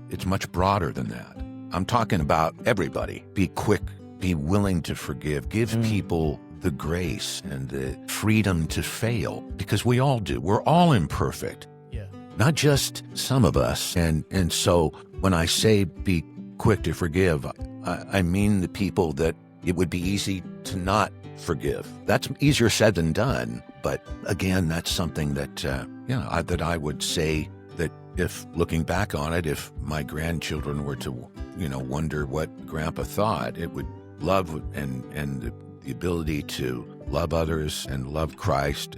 It's much broader than that. I'm talking about everybody. Be quick, be willing to forgive, give people the grace and the freedom to fail, because we all do. We're all imperfect. Yeah. Not just some of us. And so when I say be quick to forgive, I mean the people that it would be easy to not forgive. That's easier said than done. But again, that's something that, that I would say that if looking back on it, if my grandchildren were to, wonder what Grandpa thought, it would love and the ability to love others and love Christ.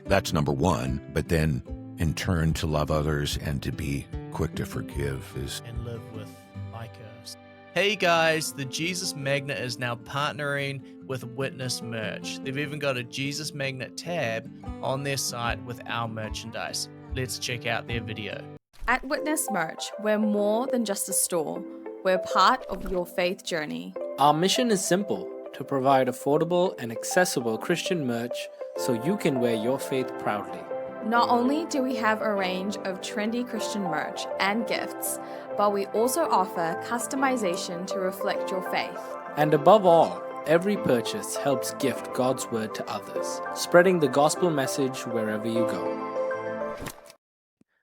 That's number one. But then in turn to love others and to be quick to forgive and live with like us. Hey guys, the Jesus Magnet is now partnering with Witness merch. They've even got a Jesus Magnet tab on their site with our merchandise. Let's check out their video. At Witness Merch, we're more than just a store. We're part of your faith journey. Our mission is simple: to provide affordable and accessible Christian merch so you can wear your faith proudly. Not only do we have a range of trendy Christian merch and gifts, but we also offer customization to reflect your faith. And above all, every purchase helps gift God's word to others, spreading the gospel message wherever you go.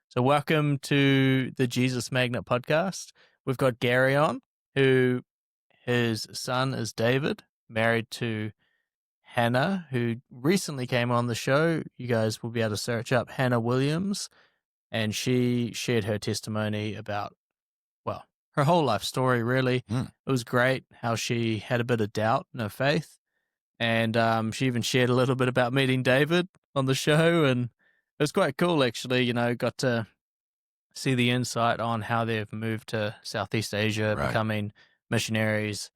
So welcome to the Jesus Magnet podcast. We've got Gary on, who his son is David, married to Hannah, who recently came on the show. You guys will be able to search up Hannah Williams, and she shared her testimony about, her whole life story, really. It was great how she had a bit of doubt in her faith, and she even shared a little bit about meeting David on the show, and it was quite cool, actually. Got to see the insight on how they've moved to Southeast Asia, becoming missionaries,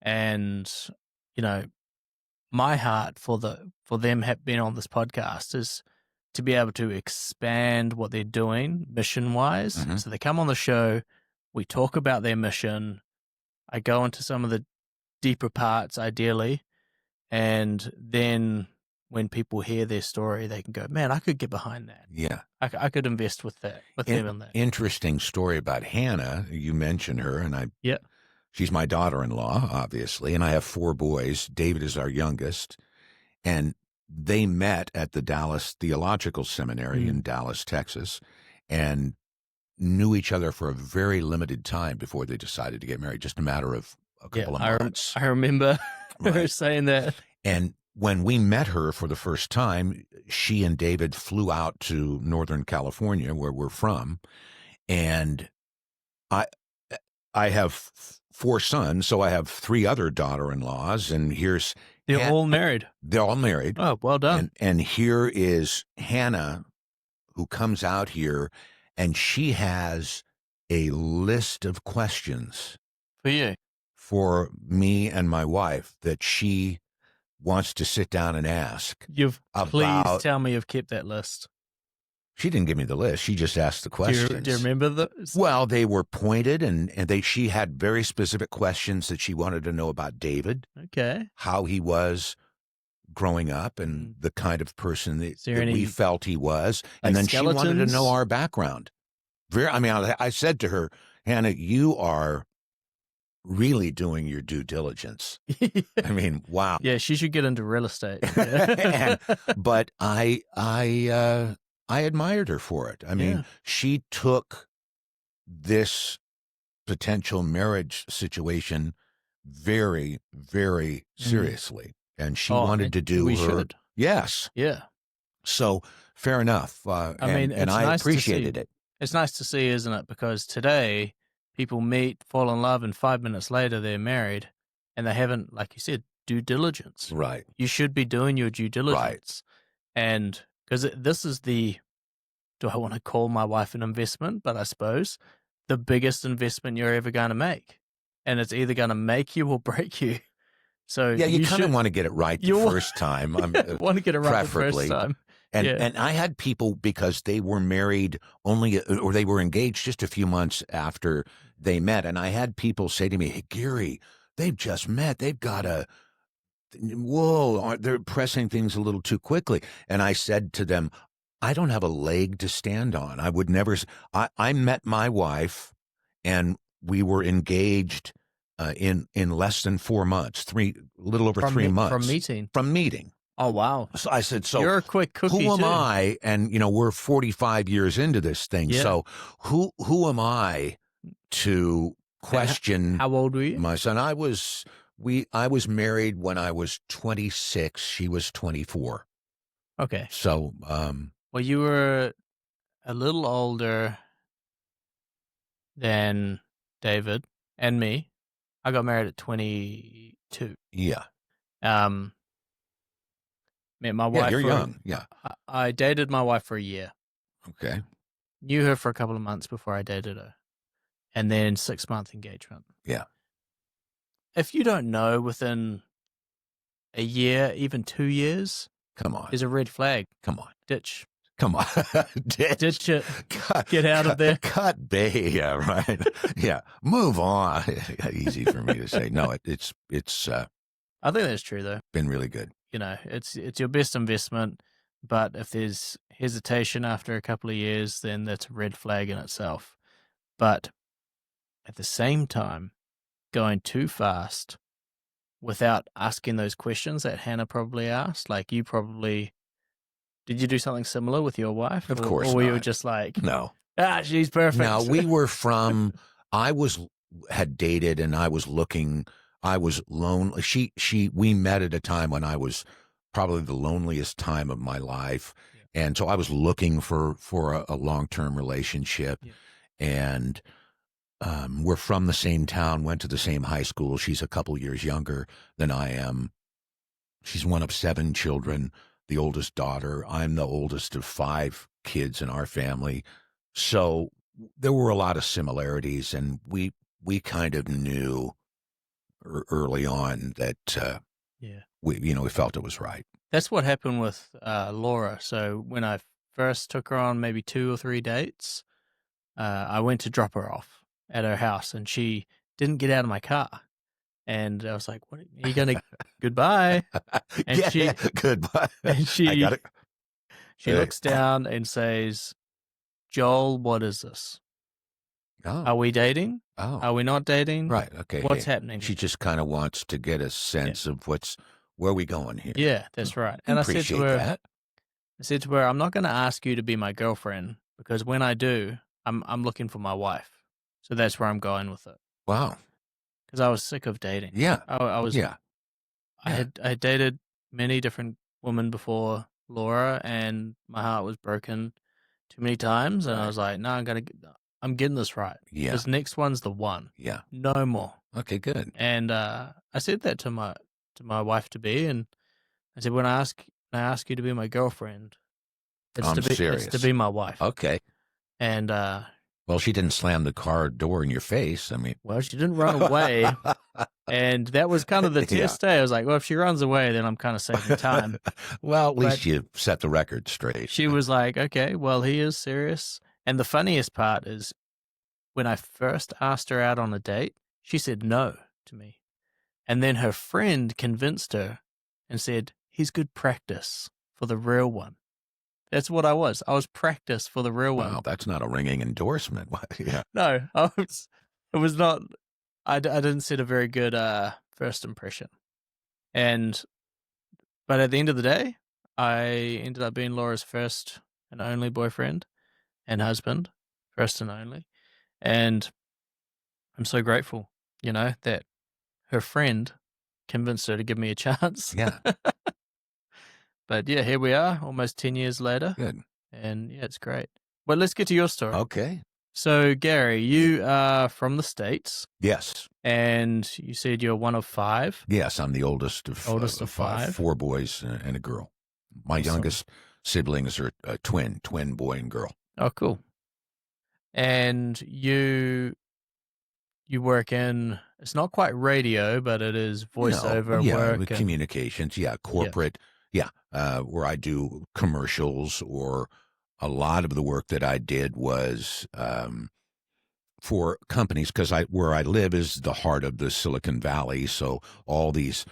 and, my heart for them being on this podcast is to be able to expand what they're doing mission-wise. Mm-hmm. So they come on the show, we talk about their mission, I go into some of the deeper parts, ideally, and then when people hear their story, they can go, man, I could get behind that. Yeah. I could invest with that, them in that. Interesting story about Hannah. You mentioned her, and she's my daughter-in-law, obviously, and I have 4 boys. David is our youngest, and they met at the Dallas Theological Seminary in Dallas, Texas, and knew each other for a very limited time before they decided to get married, just a matter of a couple of months. I remember her saying that. And when we met her for the first time, she and David flew out to Northern California, where we're from, and I have 4 sons, so I have 3 other daughter-in-laws, and here's... They're all married. They're all married. Oh, well done. And here is Hannah, who comes out here, and she has a list of questions for you, for me and my wife, that she wants to sit down and ask. Please tell me you've kept that list. She didn't give me the list. She just asked the questions. Do you remember those? Well, they were pointed, and she had very specific questions that she wanted to know about David. Okay. How he was growing up and the kind of person that we felt he was. And then skeletons? She wanted to know our background. I said to her, Hannah, you are really doing your due diligence. Wow. Yeah, she should get into real estate. But I admired her for it. She took this potential marriage situation very, very seriously, and she wanted to do should. Yes. Yeah. So fair enough. And I appreciated it. It's nice to see, isn't it? Because today people meet, fall in love, and 5 minutes later they're married, and they haven't, like you said, due diligence. Right. You should be doing your due diligence. Right. And because this is do I want to call my wife an investment? But I suppose the biggest investment you're ever going to make. And it's either going to make you or break you. So yeah, you kind of want to get it right the first time. Want to get it right the first time. And I had people, because they were married or they were engaged just a few months after they met. And I had people say to me, hey, Gary, they've just met. They've got they're pressing things a little too quickly. And I said to them, I don't have a leg to stand on. I would never. I met my wife, and we were engaged in less than 4 months, a little over 3 months from meeting. Oh wow! So I said, "So you're a quick cookie. Who am too. I?" And we're 45 years into this thing. Yeah. So who am I to question? How old were you? My son? I was married when I was 26. She was 24. Okay. So well, you were a little older than David and me. I got married at 22. Yeah. Met my wife. Yeah, you're young. Yeah. I dated my wife for a year. Okay. Knew her for a couple of months before I dated her. And then 6-month engagement. Yeah. If you don't know within a year, even 2 years, come on, is a red flag. Come on. Ditch. Come on. Ditch it. Get out of there. Cut bait. Yeah, right. Yeah. Move on. Easy for me to say. No, it's I think that's true though. Been really good. It's your best investment, but if there's hesitation after a couple of years, then that's a red flag in itself. But at the same time, going too fast without asking those questions that Hannah probably asked, like you probably, did you do something similar with your wife? Of course Or were not. you just like, no, she's perfect? No, we were had dated and I was lonely. We met at a time when I was probably the loneliest time of my life. Yeah. And so I was looking for a long-term relationship. Yeah. And we're from the same town, went to the same high school. She's a couple years younger than I am. She's one of 7 children, the oldest daughter. I'm the oldest of 5 kids in our family. So there were a lot of similarities, and we kind of knew early on that we felt it was right. That's what happened with Laura. So when I first took her on maybe 2 or 3 dates, I went to drop her off at her house, and she didn't get out of my car. And I was like, "What are you going to goodbye?" And goodbye. And I got it. She looks down and says, "Joel, what is this? Oh. Are we dating? Oh. Are we not dating? Right. Okay. What's happening?" She just kind of wants to get a sense of where are we going here. Yeah, that's right. And I said to her, "I'm not going to ask you to be my girlfriend, because when I do, I'm looking for my wife. So that's where I'm going with it." Wow. Because I was sick of dating. Yeah. I was. Yeah. I had dated many different women before Laura, and my heart was broken too many times. And I was like, "No, I'm getting this right. Yeah. This next one's the one. Yeah. No more." Okay, good. And I said that to my wife to be, and I said, when I ask you to be my girlfriend, serious. It's to be my wife. Okay. And well, she didn't slam the car door in your face. I mean, well, she didn't run away. And that was kind of the test day. I was like, well, if she runs away, then I'm kind of saving time. Well, at least you set the record straight. She was like, okay, well, he is serious. And the funniest part is when I first asked her out on a date, she said no to me. And then her friend convinced her and said, he's good practice for the real one. That's what I was. I was practice for the real one. Wow, that's not a ringing endorsement. Yeah. No, it was not. I didn't set a very good first impression. But at the end of the day, I ended up being Laura's first and only boyfriend and husband, first and only. And I'm so grateful, that her friend convinced her to give me a chance. Yeah. But yeah, here we are, almost 10 years later. Good. And yeah, it's great. But let's get to your story. Okay. So, Gary, you are from the States. Yes. And you said you're one of 5. Yes, I'm the oldest of 5. 4 boys and a girl. My youngest siblings are a twin boy and girl. Oh, cool. And you work in, it's not quite radio, but it is voiceover work. With communications, corporate, where I do commercials, or a lot of the work that I did was for companies, because where I live is the heart of the Silicon Valley, so all these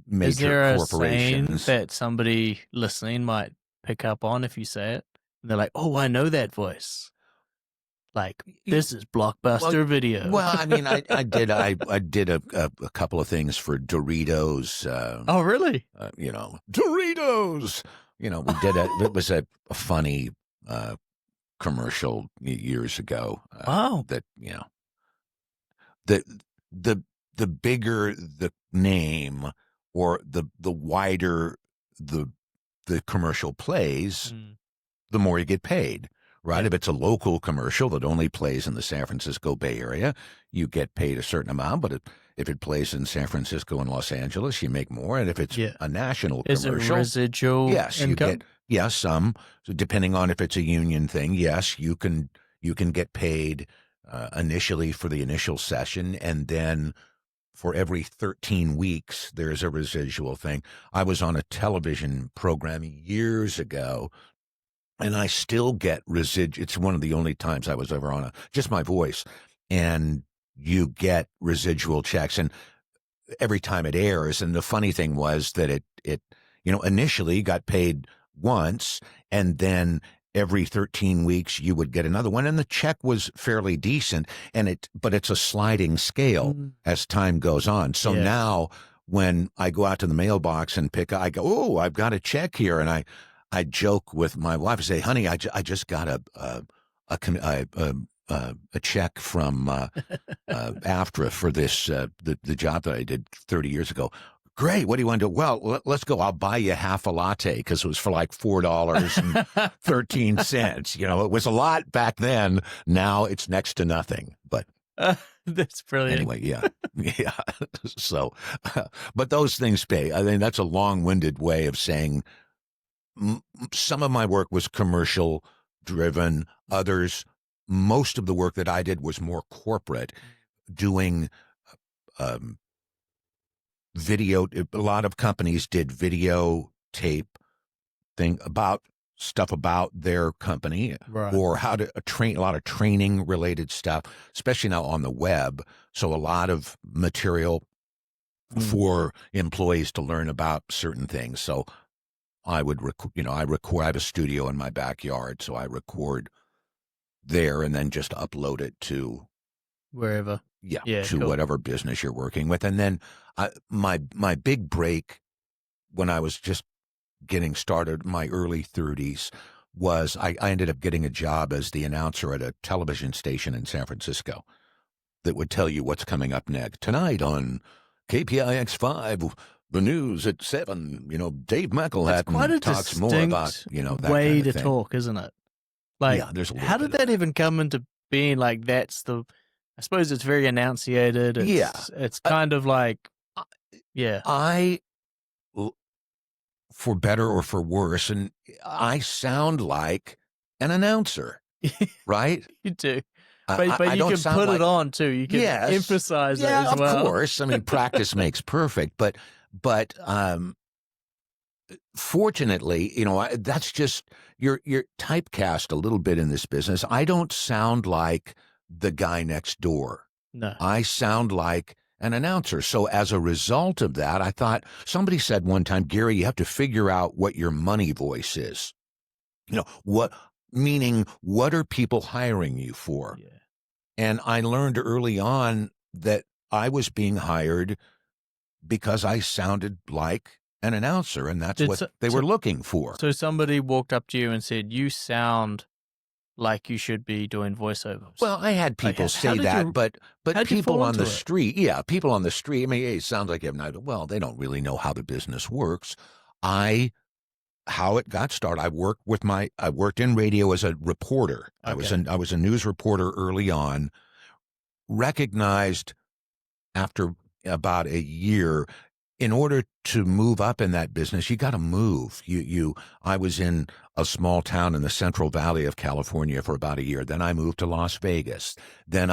major corporations. Is there a saying that somebody listening might pick up on if you say it? and they're like, "Oh, I know that voice. Like, this is Blockbuster Video." Well, I mean, I did a couple of things for Doritos. Oh, really? Doritos. We did it was a funny commercial years ago. Wow. That the bigger the name or the wider the commercial plays, the more you get paid. Right. Yeah. If it's a local commercial that only plays in the San Francisco Bay Area, you get paid a certain amount. But if it plays in San Francisco and Los Angeles, you make more. And if it's a national commercial, is it residual yes, income? You get some. So depending on if it's a union thing, yes, you can get paid initially for the initial session, and then for every 13 weeks there's a residual thing. I was on a television program years ago. And I still get residual. It's one of the only times I was ever on just my voice. And you get residual checks. And every time it airs. And the funny thing was that it initially got paid once. And then every 13 weeks you would get another one. And the check was fairly decent. But it's a sliding scale as time goes on. So now when I go out to the mailbox and I go, oh, I've got a check here. And I joke with my wife and say, honey, I just got a check from AFTRA for this the job that I did 30 years ago. Great. What do you want to do? Well, let's go. I'll buy you half a latte, because it was for like $4.13. It was a lot back then. Now it's next to nothing. But that's brilliant. Anyway, yeah. So, but those things pay. I think that's a long-winded way of saying some of my work was commercial driven. Most of the work that I did was more corporate, doing video. A lot of companies did video tape stuff about their company, right, or how to train, a lot of training related stuff, especially now on the web. So a lot of material for employees to learn about certain things. So I would I have a studio in my backyard, so I record there and then just upload it to wherever. To cool. Whatever business you're working with. And then my big break when I was just getting started, my early 30s, was I ended up getting a job as the announcer at a television station in San Francisco that would tell you what's coming up next. Tonight on KPIX5, the news at 7, Dave McElhatton talks more about, that way kind of to thing. talk, isn't it? Like, there's how did that even come into being? Like, I suppose it's very enunciated. It's kind of like, for better or for worse, and I sound like an announcer, right? You do. But you can put it on too. You can emphasize it as well. Of course. I mean, practice makes perfect. But fortunately, that's just you're typecast a little bit in this business. I don't sound like the guy next door. No, I sound like an announcer. So as a result of that, I thought, somebody said one time, Gary, you have to figure out what your money voice is. What are people hiring you for? Yeah. And I learned early on that I was being hired because I sounded like an announcer, and that's what they were looking for. So somebody walked up to you and said, you sound like you should be doing voiceovers. Well, I had people say that, but people on the street, people on the street, I mean, hey, it sounds like you have an idea. Well, they don't really know how the business works. How it got started, I worked in radio as a reporter. Okay. I was a news reporter early on, recognized after about a year, in order to move up in that business, you got to move. I was in a small town in the Central Valley of California for about a year. Then I moved to Las Vegas. Then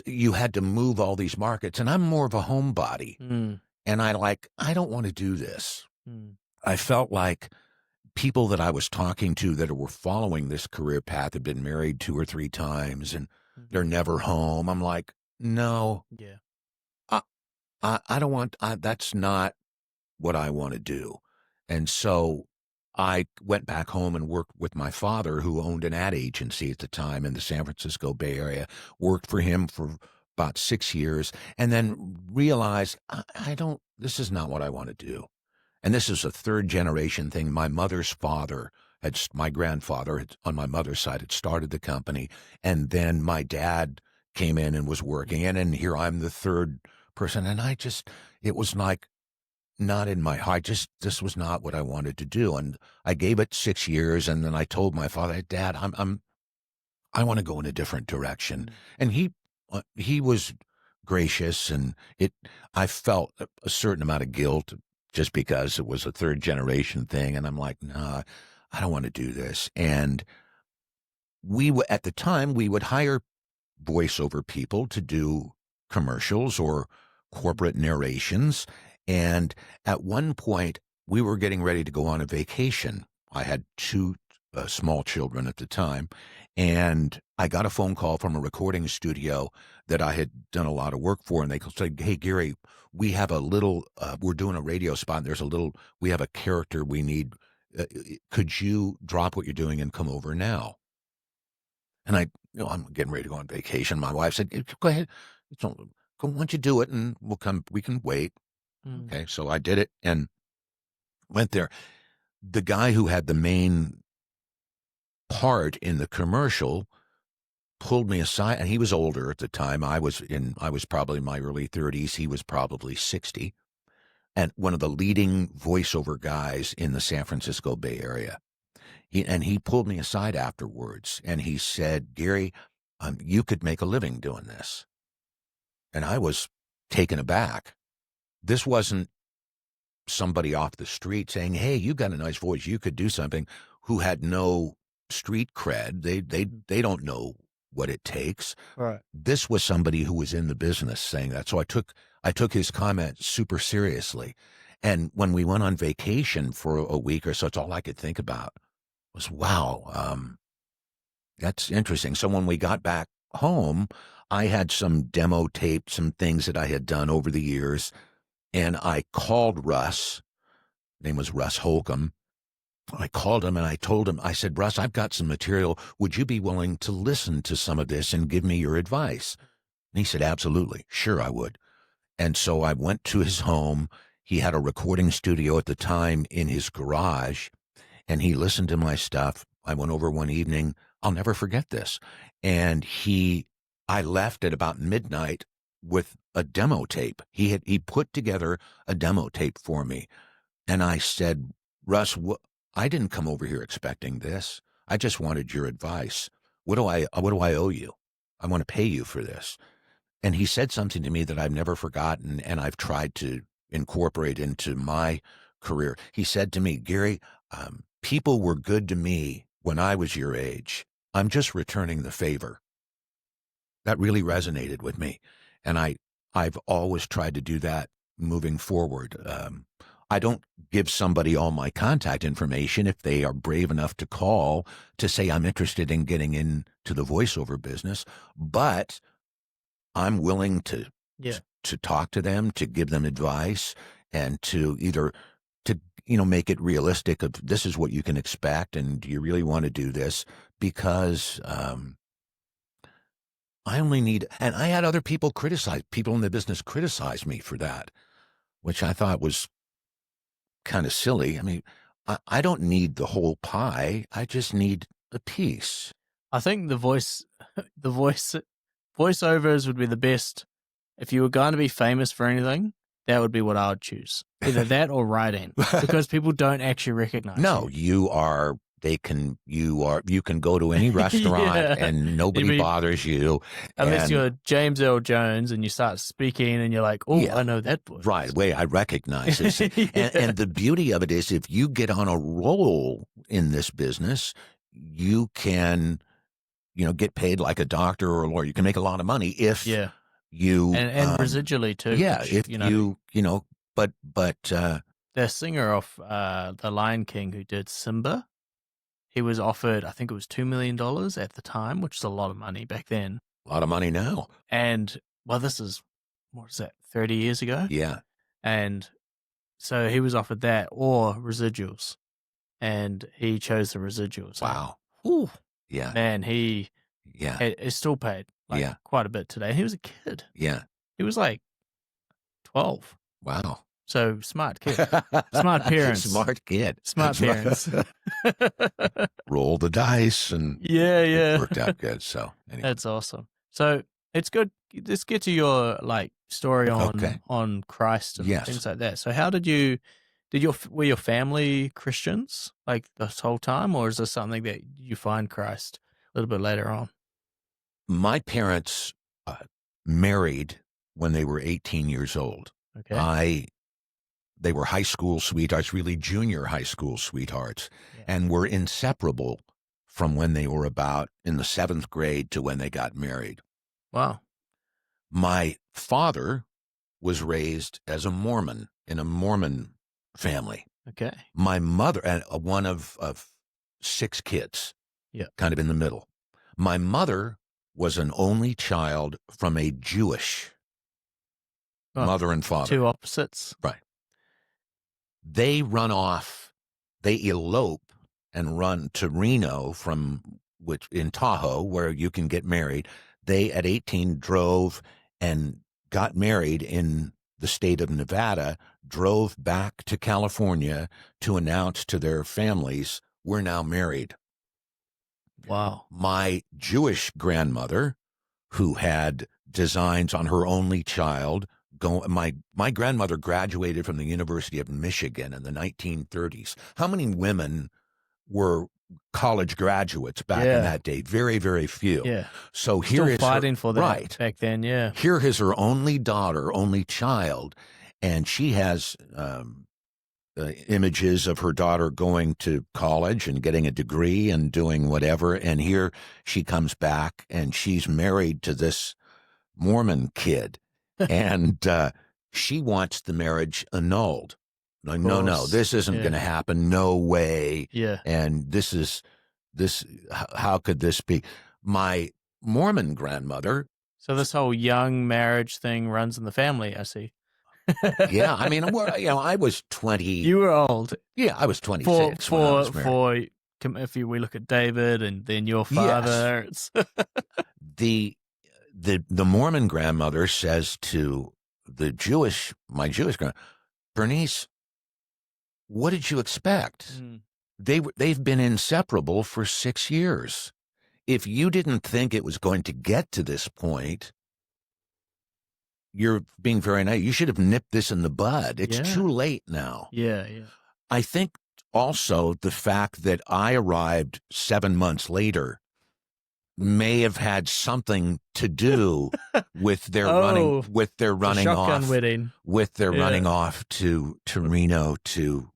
you had to move all these markets, and I'm more of a homebody. And I don't want to do this. I felt like people that I was talking to that were following this career path had been married 2 or 3 times and they're never home. I'm like, no. Yeah. I don't want, that's not what I want to do. And so I went back home and worked with my father, who owned an ad agency at the time in the San Francisco Bay Area, worked for him for about 6 years, and then realized this is not what I want to do. And this is a third generation thing. My mother's father my grandfather on my mother's side had started the company. And then my dad came in and was working. And here I'm the third person. And it was like not in my heart. This was not what I wanted to do. And I gave it 6 years. And then I told my father, Dad, I want to go in a different direction. And he was gracious, and I felt a certain amount of guilt just because it was a third generation thing. And I'm like, nah, I don't want to do this. And at the time, we would hire voiceover people to do commercials or corporate narrations. And at one point, we were getting ready to go on a vacation. I had 2 small children at the time. And I got a phone call from a recording studio that I had done a lot of work for. And they said, hey, Gary, we have we're doing a radio spot. And we have a character we need. Could you drop what you're doing and come over now? And I'm getting ready to go on vacation. My wife said, go ahead. Why don't you do it and we can wait. Okay. So I did it and went there. The guy who had the main part in the commercial pulled me aside, and he was older at the time. I was probably in my early 30s. He was probably 60, and one of the leading voiceover guys in the San Francisco Bay Area. He pulled me aside afterwards, and he said, Gary, you could make a living doing this. And I was taken aback. This wasn't somebody off the street saying, hey, you got a nice voice, you could do something, who had no street cred. They don't know what it takes. Right. This was somebody who was in the business saying that. So I took his comment super seriously. And when we went on vacation for a week or so, it's all I could think about was, wow, that's interesting. So when we got back home, I had some demo tape, some things that I had done over the years. And I called Russ. His name was Russ Holcomb. I called him and I told him, I said, Russ, I've got some material. Would you be willing to listen to some of this and give me your advice? And he said, absolutely. Sure, I would. And so I went to his home. He had a recording studio at the time in his garage, and he listened to my stuff. I went over one evening. I'll never forget this. And I left at about midnight with a demo tape. He put together a demo tape for me. And I said, Russ, I didn't come over here expecting this. I just wanted your advice. What do I owe you? I want to pay you for this. And he said something to me that I've never forgotten, and I've tried to incorporate into my career. He said to me, Gary, people were good to me when I was your age. I'm just returning the favor. That really resonated with me. And I've always tried to do that moving forward. I don't give somebody all my contact information if they are brave enough to call to say I'm interested in getting into the voiceover business, but I'm willing to talk to them, to give them advice, and to make it realistic of this is what you can expect, and do you really want to do this? Because I only need, and I had other people in the business criticize me for that, which I thought was kind of silly. I mean, I don't need the whole pie. I just need a piece. I think the voiceovers would be the best. If you were going to be famous for anything, that would be what I would choose. Either that or writing, because people don't actually recognize No, you can go to any restaurant and nobody bothers you. Unless you're James Earl Jones and you start speaking and you're like, oh, I know that voice. Right, way I recognize this. And the beauty of it is if you get on a roll in this business, you can, get paid like a doctor or a lawyer. You can make a lot of money if you... And residually too. Yeah, which, if but... the singer of The Lion King who did Simba, he was offered, I think it was $2 million at the time, which is a lot of money back then. A lot of money now. And, well, this is, 30 years ago? Yeah. And so he was offered that or residuals. and he chose the residuals. Wow. Ooh, Yeah. man, he Yeah. is still paid Yeah. quite a bit today. He was a kid. Yeah. He was like 12. Wow. So smart kid. Smart parents. Smart kid. Smart parents. Roll the dice and Yeah, it worked out good. So anyway. That's awesome. So it's good. Let's get to your story on Christ and Yes. things like that. So how were your family Christians this whole time, or is this something that you find Christ a little bit later on? My parents married when they were 18 years old. Okay. They were high school sweethearts, really junior high school sweethearts, and were inseparable from when they were about in the 7th grade to when they got married. Wow. My father was raised as a Mormon in a Mormon family. Okay. My mother, and one of 6 kids, kind of in the middle. My mother was an only child from a Jewish mother and father. Two opposites. Right. They elope and run to Reno in Tahoe, where you can get married. They, at 18, drove and got married in the state of Nevada, drove back to California to announce to their families, we're now married. Wow. My Jewish grandmother, who had designs on her only child, my grandmother graduated from the University of Michigan in the 1930s. How many women were college graduates back in that day? Very, very few. Yeah. So here is fighting for that back then. Yeah. Here is her only daughter, only child, and she has images of her daughter going to college and getting a degree and doing whatever. And here she comes back and she's married to this Mormon kid. And she wants the marriage annulled. Like, no, this isn't going to happen. No way. Yeah. And how could this be? My Mormon grandmother. So this whole young marriage thing runs in the family, I see. Yeah. I mean, I was 20. You were old. Yeah, I was 26 when I was married. If we look at David and then your father. Yes. The Mormon grandmother says to my Jewish grandmother, Bernice, what did you expect? They've been inseparable for 6 years. If you didn't think it was going to get to this point, you're being very naive. You should have nipped this in the bud. It's too late now. Yeah, yeah. I think also the fact that I arrived 7 months later may have had something to do with their running off to Reno to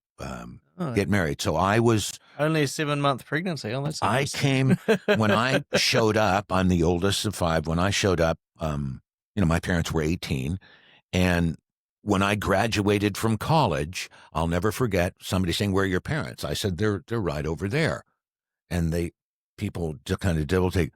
get married. So I was only a 7-month pregnancy. Oh, that's I came when I showed up. I'm the oldest of 5. When I showed up, my parents were 18, and when I graduated from college, I'll never forget somebody saying, "Where are your parents?" I said, "They're right over there," and people just kind of double take.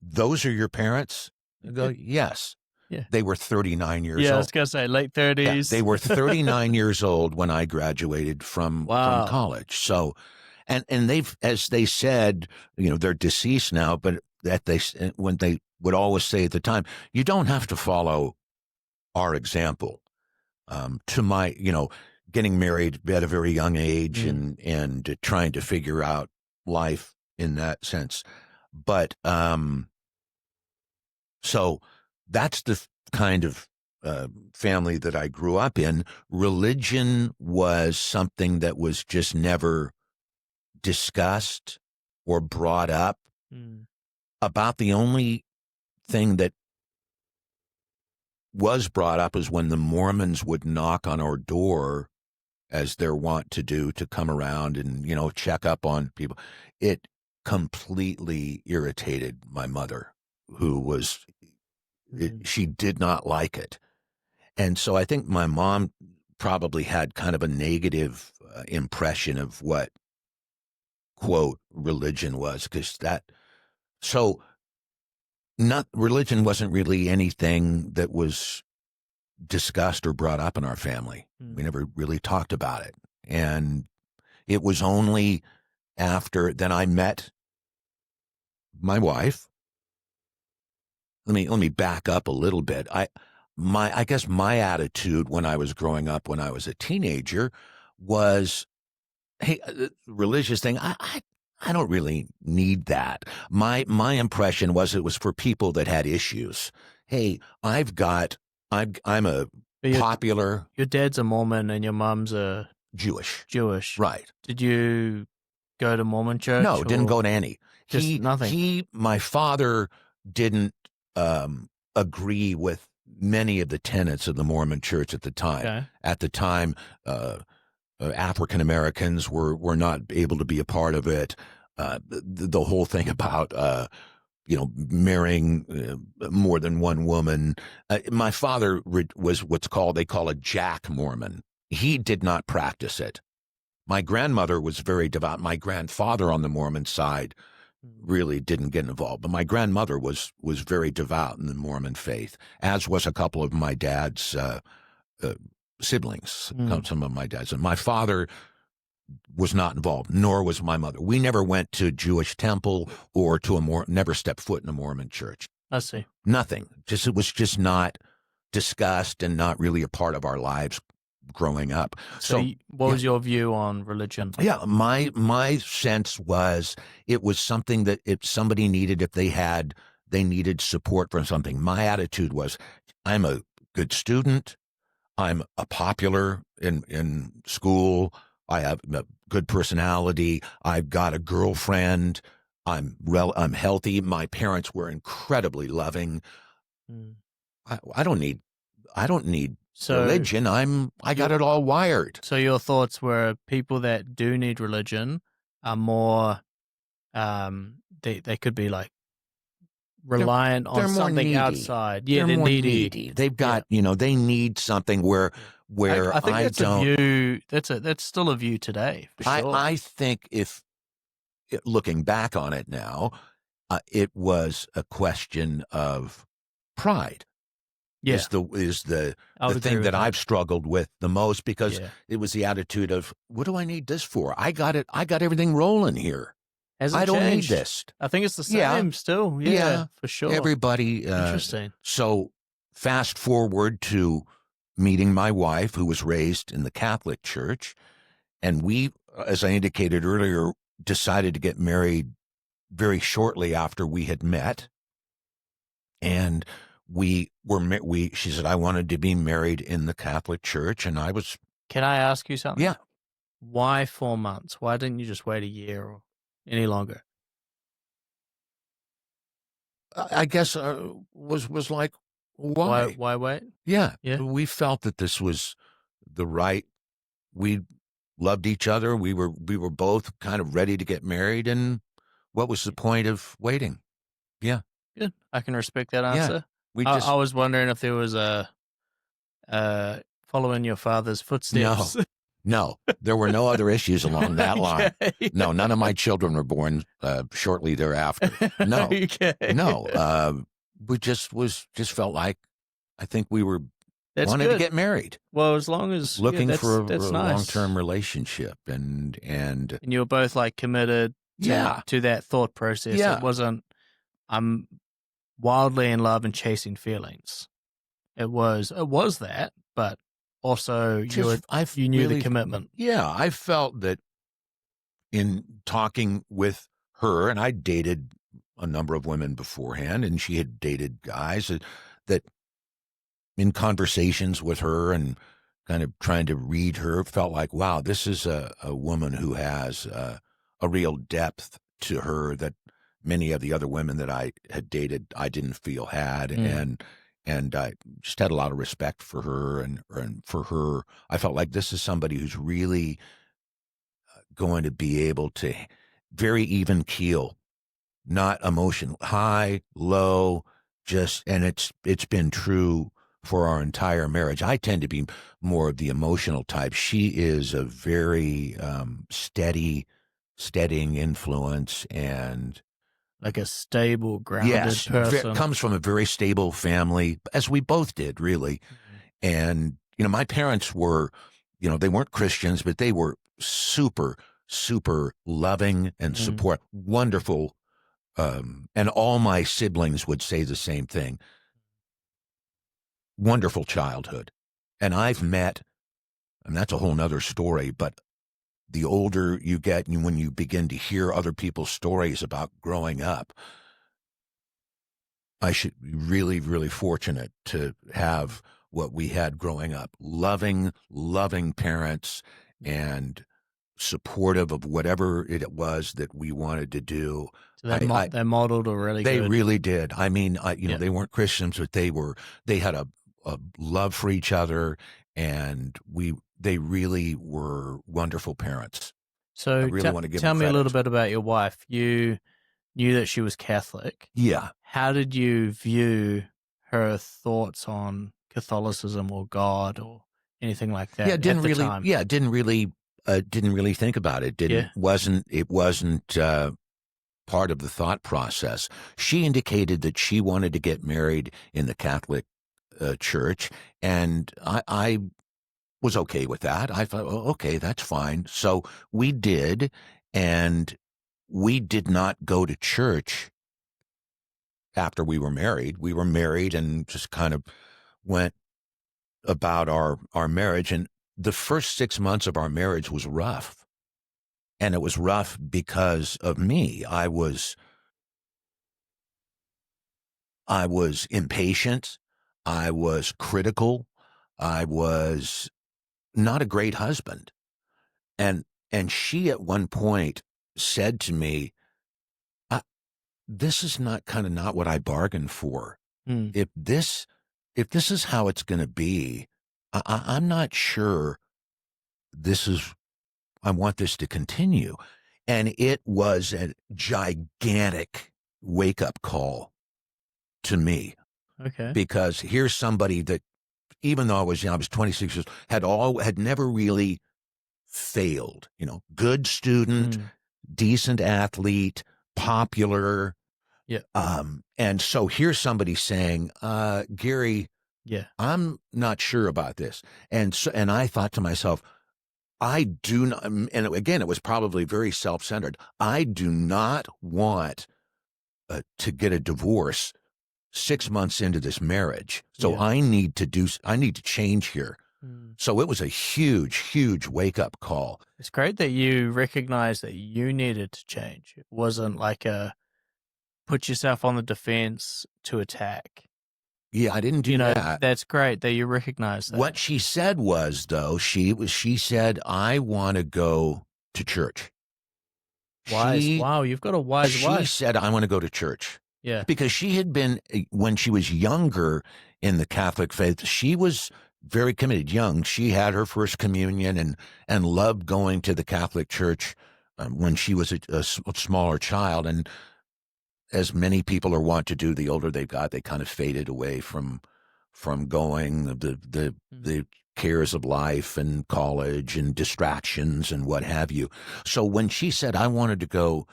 Those are your parents? I go, yes. Yeah. They were 39 years old. Yeah, I was going to say late 30s. Yeah, they were 39 years old when I graduated from college. So, and they've, as they said, they're deceased now, but when they would always say at the time, you don't have to follow our example. To my, getting married at a very young age and trying to figure out life in that sense. But so that's the kind of family that I grew up in. Religion was something that was just never discussed or brought up. About the only thing that was brought up is when the Mormons would knock on our door, as they're wont to do, to come around and, check up on people. It completely irritated my mother, who was, she did not like it. And so I think my mom probably had kind of a negative impression of what, quote, religion was, because religion wasn't really anything that was discussed or brought up in our family. We never really talked about it. And It was only after then I met my wife. Let me back up a little bit. I guess my attitude when I was growing up, when I was a teenager, was, hey, religious thing. I don't really need that. My impression was it was for people that had issues. Hey, I'm a But popular your dad's a Mormon and your mom's a Jewish. Right. Did you go to Mormon church? No, didn't go to any. Just nothing. My father didn't agree with many of the tenets of the Mormon church at the time. Okay. At the time, African Americans were not able to be a part of it. The whole thing about marrying more than one woman. My father was they call a Jack Mormon. He did not practice it. My grandmother was very devout. My grandfather on the Mormon side really didn't get involved, but my grandmother was very devout in the Mormon faith, as was a couple of my dad's siblings, some of my dad's. And my father was not involved, nor was my mother. We never went to Jewish temple or never stepped foot in a Mormon church. I see. Nothing. It was just not discussed and not really a part of our lives growing up. So what was your view on religion? Yeah, my sense was it was something that if somebody needed, if they needed support from something. My attitude was, I'm a good student. I'm a popular in school. I have a good personality. I've got a girlfriend. I'm healthy. My parents were incredibly loving. I don't need religion. I got it all wired. So your thoughts were people that do need religion are more they could be like reliant on something needy. Outside. Yeah, they're more needy. They've got they need something where I think that's don't. A view. That's still a view today. For sure. I think if looking back on it now, it was a question of pride. Yeah. Is the thing that I've struggled with the most, because it was the attitude of, what do I need this for? I got it. I got everything rolling here. I don't need this. I think it's the same still. Yeah, for sure. Everybody. Interesting. So fast forward to meeting my wife, who was raised in the Catholic Church, and we, as I indicated earlier, decided to get married very shortly after we had met, and she said, I wanted to be married in the Catholic Church, and I was. Can I ask you something? Yeah. Why 4 months? Why didn't you just wait a year or any longer? I guess was like, why? Why wait? Yeah. We felt that this was we loved each other. We were both kind of ready to get married, and what was the point of waiting? Yeah. Good. I can respect that answer. I was wondering if there was a following your father's footsteps. No, there were no other issues along that line. No, none of my children were born shortly thereafter. No, no. We just felt like, I think we were wanted to get married. Well, as long as looking for a nice. long-term relationship, and you were both like committed to that thought process. Yeah. It wasn't, I'm wildly in love and chasing feelings. It was that, but also you knew the commitment. Yeah, I felt that in talking with her, and I dated a number of women beforehand, and she had dated guys, that in conversations with her and kind of trying to read her, felt like, wow, this is a woman who has a real depth to her that many of the other women that I had dated, I didn't feel had. And I just had a lot of respect for her, and for her, I felt like this is somebody who's really going to be able to very even keel, not emotional, high, low, and it's been true for our entire marriage. I tend to be more of the emotional type. She is a very steadying influence, and like a stable, grounded person. Comes from a very stable family, as we both did, really. And, my parents were, they weren't Christians, but they were super super loving and support, wonderful. And all my siblings would say the same thing. Wonderful childhood. And I've met, and that's a whole nother story, but the older you get and when you begin to hear other people's stories about growing up, I should be really, really fortunate to have what we had growing up. Loving parents and supportive of whatever it was that we wanted to do. So they modeled a really They good... really did. I mean, they weren't Christians, but they had a love for each other, and they really were wonderful parents. So I really want to give tell them me a little credit. bit about your wife. You knew that she was Catholic. Yeah. How did you view her thoughts on Catholicism or God or anything like that? Yeah, didn't really. Time? Yeah, didn't really think about it. Wasn't part of the thought process. She indicated that she wanted to get married in the Catholic church, and I was okay with that. I thought, oh, okay, that's fine. So we did, and we did not go to church after we were married. We were married and just kind of went about our marriage. And the first 6 months of our marriage was rough. And it was rough because of me. I was impatient. I was critical. I was not a great husband. And she at one point said to me, this is not what I bargained for. If this is how it's going to be, I'm not sure I want this to continue. And it was a gigantic wake-up call to me. Okay. Because here's somebody that, even though I was 26 years old, had never really failed. Good student, decent athlete, popular. Yeah. And so here's somebody saying, Gary, yeah, I'm not sure about this. And I thought to myself, I do not, and again, it was probably very self-centered. I do not want to get a divorce 6 months into this marriage. So I need to change here. So it was a huge, huge wake-up call. It's great that you recognize that you needed to change. It wasn't like a put yourself on the defense to attack. Yeah, I didn't do that. That's great that you recognize that. What she said was, though, she said, I want to go to church. Wise. Wow, you've got a wise wife. She said, I want to go to church. Yeah. Because she had been, when she was younger in the Catholic faith, she was very committed. Young, she had her first communion and loved going to the Catholic church when she was a smaller child. And as many people are wont to do, the older they got, they kind of faded away from going. The cares of life and college and distractions and what have you. So when she said, I want to go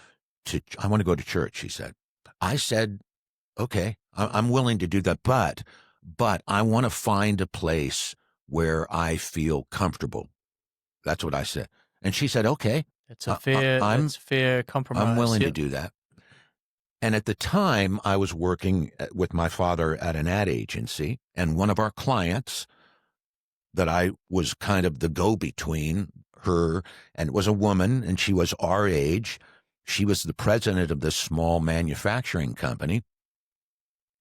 to church, she said, I said, okay, I'm willing to do that, but I want to find a place where I feel comfortable. That's what I said. And she said, okay. It's a fair compromise. I'm willing to do that. And at the time, I was working with my father at an ad agency, and one of our clients that I was kind of the go-between, her, and it was a woman, and she was our age. She was the president of this small manufacturing company,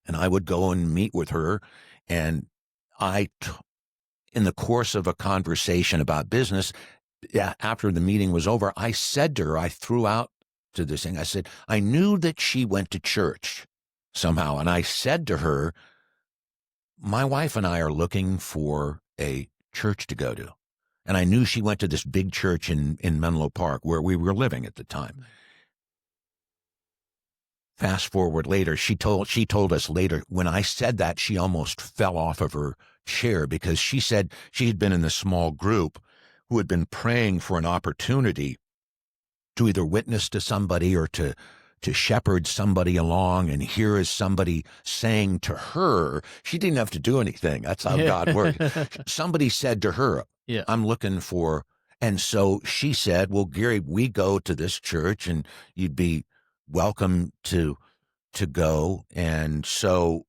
and I would go and meet with her, and in the course of a conversation about business, after the meeting was over, I said to her, I threw out to this thing, I said, I knew that she went to church somehow, and I said to her, my wife and I are looking for a church to go to. And I knew she went to this big church in Menlo Park where we were living at the time. Fast forward later, she told us later, when I said that, she almost fell off of her chair because she said she had been in this small group who had been praying for an opportunity to either witness to somebody or to shepherd somebody along, and here is somebody saying to her, she didn't have to do anything. That's how God worked. Somebody said to her, I'm looking for, And so she said, well, Gary, we go to this church and you'd be welcome to go. And so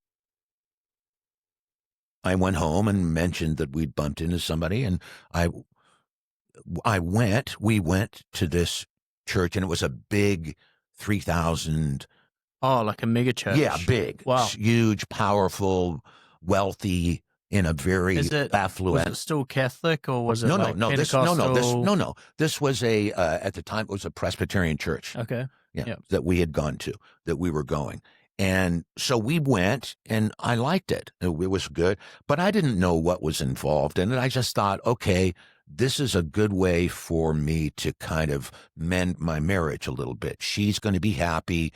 I went home and mentioned that we'd bumped into somebody, and we went to this church, and it was a big 3,000. Oh, like a mega church. Yeah, big. Wow. Huge, powerful, wealthy, in a very affluent. Was it still Catholic, or was it No, like no. This was at the time, it was a Presbyterian church. Okay. Yeah, that we had gone to, that we were going. And so we went, and I liked it. It was good, but I didn't know what was involved in it. I just thought, okay, this is a good way for me to kind of mend my marriage a little bit. She's going to be happy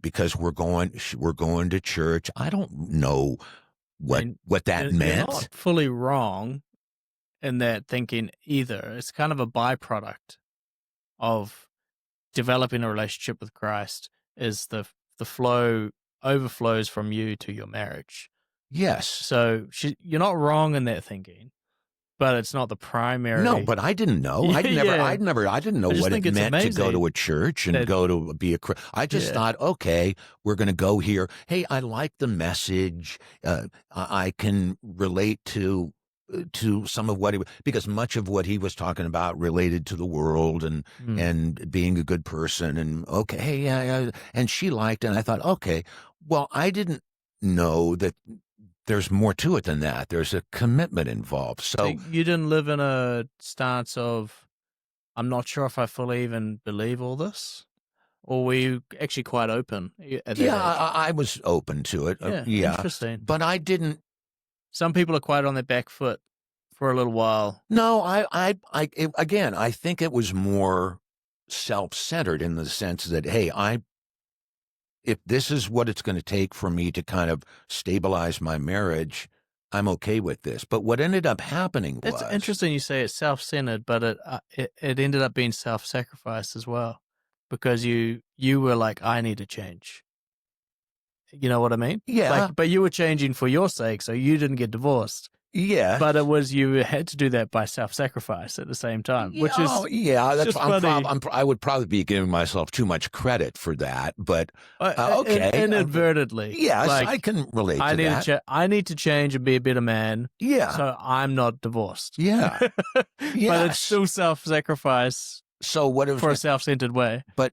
because we're going to church. I don't know what that meant. You're not fully wrong in that thinking either. It's kind of a byproduct of developing a relationship with Christ. Is the flow overflows from you to your marriage. Yes. So you're not wrong in that thinking, but it's not the primary. No, but I didn't know. I didn't know what it meant to go to a church and go to be a Christian. I just thought, okay, we're going to go here. Hey, I like the message. I can relate to some of what because much of what he was talking about related to the world and being a good person, and okay, yeah, and she liked it, and I thought, okay, well, I didn't know that there's more to it than that. There's a commitment involved. So you didn't live in a stance of, I'm not sure if I fully even believe all this, or were you actually quite open at that age? I was open to it. Yeah, interesting. But I didn't. Some people are quite on their back foot for a little while. No, I think it was more self-centered in the sense that, hey, if this is what it's going to take for me to kind of stabilize my marriage, I'm okay with this. But what ended up happening was... It's interesting you say it's self-centered, but it ended up being self-sacrifice as well, because you were like, I need to change. You know what I mean? Yeah. But you were changing for your sake, so you didn't get divorced. Yeah. But it was, you had to do that by self-sacrifice at the same time, which is that's I would probably be giving myself too much credit for that, but okay. Inadvertently. Yes, I can relate to that. I need to change and be a better man. Yeah. So I'm not divorced. Yeah. But it's still self-sacrifice. So what it was for a self-centered way. But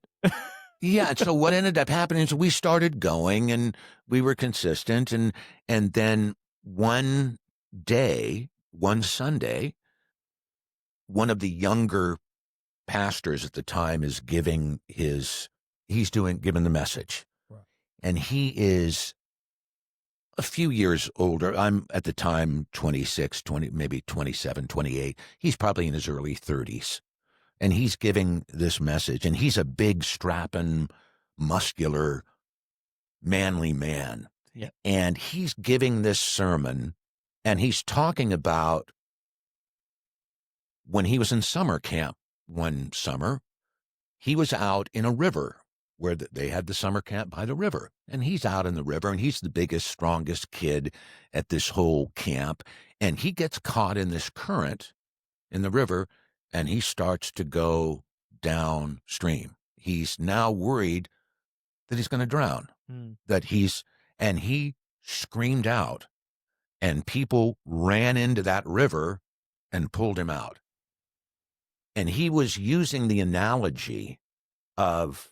yeah, so what ended up happening is we started going and we were consistent, and then one Sunday, one of the younger pastors at the time is giving the message. Right. And he is a few years older. I'm at the time 26, maybe 27, 28. He's probably in his early 30s. And he's giving this message, and he's a big, strapping, muscular, manly man. Yeah. And he's giving this sermon, and he's talking about when he was in summer camp one summer, he was out in a river where they had the summer camp by the river. And he's out in the river, and he's the biggest, strongest kid at this whole camp. And he gets caught in this current in the river, and he starts to go downstream. He's now worried that he's going to drown, and he screamed out, and people ran into that river and pulled him out. And he was using the analogy of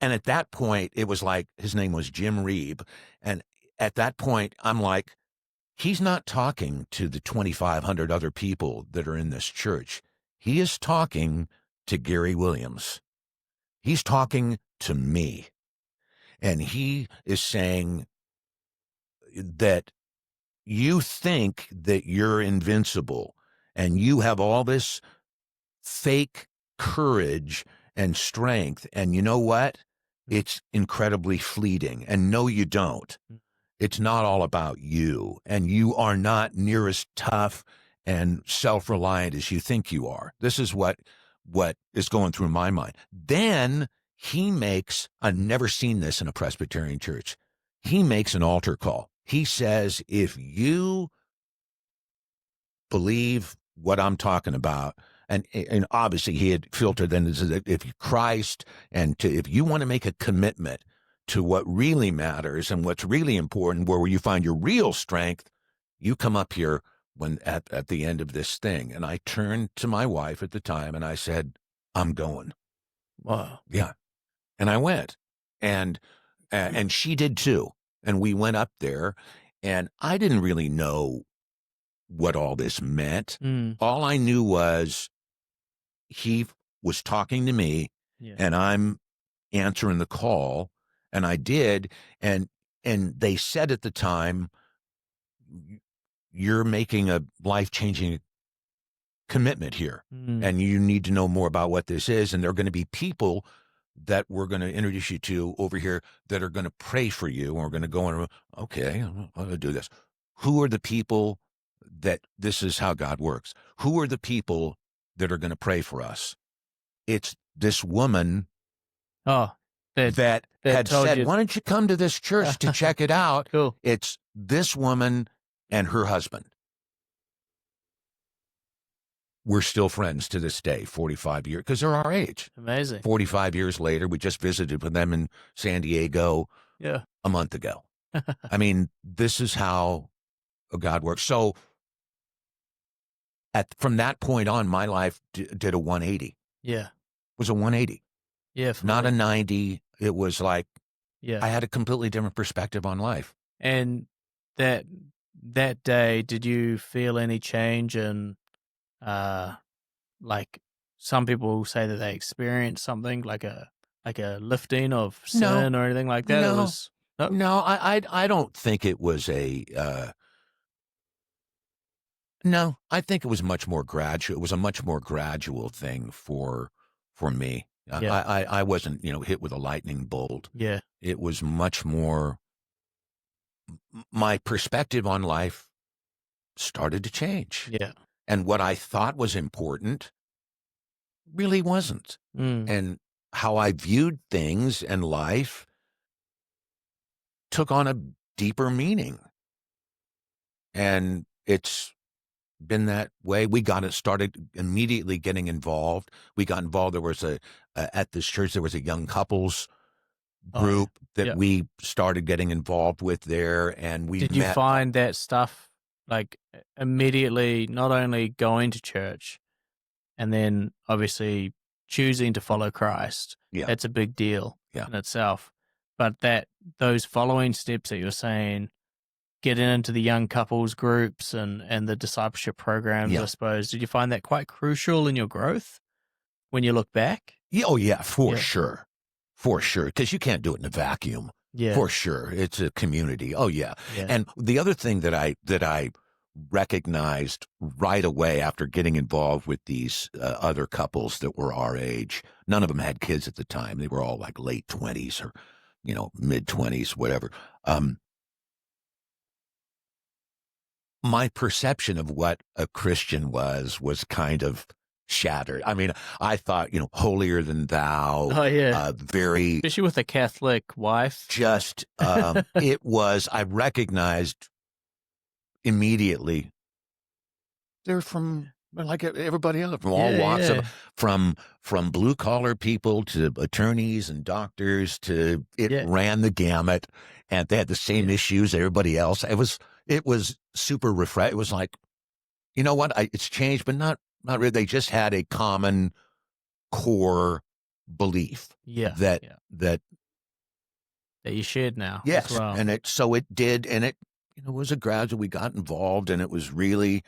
and at that point, it was like, his name was Jim Reeb. And at that point, I'm like, he's not talking to the 2,500 other people that are in this church. He is talking to Gary Williams. He's talking to me. And he is saying that you think that you're invincible and you have all this fake courage and strength. And you know what? It's incredibly fleeting. And no, you don't. It's not all about you, and you are not near as tough and self-reliant as you think you are. This is what is going through my mind. Then he makes, I've never seen this in a Presbyterian church, he makes an altar call. He says, if you believe what I'm talking about. And obviously he had filtered then if Christ if you want to make a commitment to what really matters and what's really important, where you find your real strength, you come up here when at the end of this thing. And I turned to my wife at the time and I said, I'm going. Wow. Yeah. And I went, and she did too. And we went up there, and I didn't really know what all this meant. All I knew was he was talking to me, and I'm answering the call, and I did. And they said at the time, you're making a life-changing commitment here, and you need to know more about what this is. And there are going to be people that we're going to introduce you to over here that are going to pray for you. And we're going to go in, okay, I'm going to do this. Who are the people that this is how God works? Who are the people that are going to pray for us? It's this woman that had said, why don't you come to this church to check it out? Cool. It's this woman and her husband. We're still friends to this day, 45 years, because they're our age. Amazing. 45 years later, we just visited with them in San Diego a month ago. I mean, this is how God works. So from that point on, my life did a 180. Yeah. It was a 180. Yeah. Not a 90. It was like I I had a completely different perspective on life. And that day, did you feel any change in, like some people say that they experienced something like a lifting of sin or anything like that? No. It was No, I don't think it was no, I think it was much more gradual. It was a much more gradual thing for me. I wasn't, hit with a lightning bolt. Yeah. It was much more, my perspective on life started to change. Yeah. And what I thought was important really wasn't. Mm. And how I viewed things and life took on a deeper meaning. And it's been that way. We started immediately getting involved. We got involved. There was at this church, there was a young couples group that we started getting involved with there. And Did you find that stuff like immediately, not only going to church and then obviously choosing to follow Christ? Yeah. That's a big deal in itself. But those following steps that you're saying, getting into the young couples groups and the discipleship programs, I suppose, did you find that quite crucial in your growth when you look back? Yeah, oh yeah, for sure. For sure. Because you can't do it in a vacuum. Yeah. For sure. It's a community. Oh yeah. And the other thing that I recognized right away after getting involved with these other couples that were our age, none of them had kids at the time. They were all like late 20s or, mid 20s, whatever. My perception of what a Christian was kind of shattered. I mean, I thought, holier than thou. Oh, yeah. Very. Especially with a Catholic wife. Just, I recognized immediately they're from, like everybody else, from all walks of, from blue collar people to attorneys and doctors to, ran the gamut, and they had the same issues everybody else. It was super refreshing. It was like, you know what? It's changed, but not really. They just had a common core belief. That you shared now. Yes. As well. And it did. And it, was a gradual. We got involved, and it was really.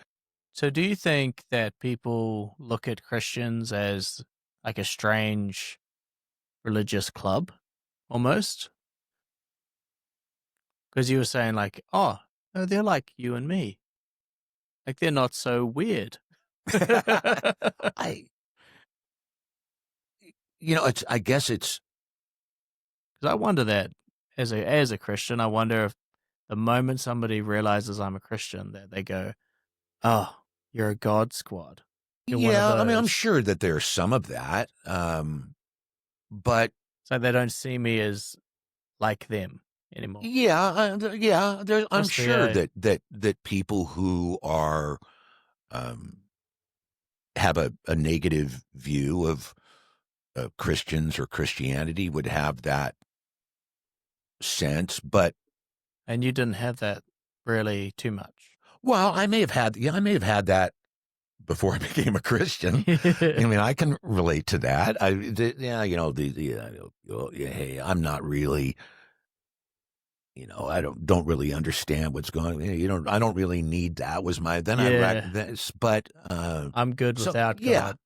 So do you think that people look at Christians as like a strange religious club almost? Because you were saying like, oh, they're like you and me. Like they're not so weird. I guess it's. Because I wonder that as a Christian, I wonder if the moment somebody realizes I'm a Christian, that they go, oh, you're a God squad. I mean, I'm sure that there's some of that. But. So they don't see me as like them anymore. I'm sure that people who are have a negative view of Christians or Christianity would have that sense, but And you didn't have that really too much. well, I may have had that before I became a Christian. I mean, I can relate to that. Hey, I'm not really, I don't really understand what's going on. I don't really need that was my, then I'm good so, without yeah, God.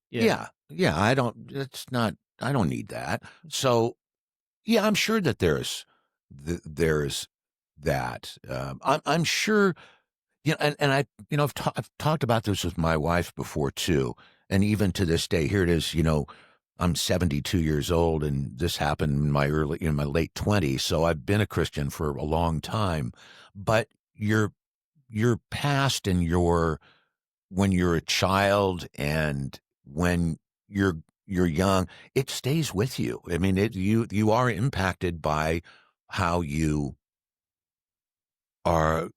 yeah, I don't need that. So, yeah, I'm sure that there's that. I'm sure, and I've talked about this with my wife before too. And even to this day, here it is, I'm 72 years old and this happened in my late 20s. So I've been a Christian for a long time, but your past and when you're a child and when you're young, it stays with you. I mean, you are impacted by how you are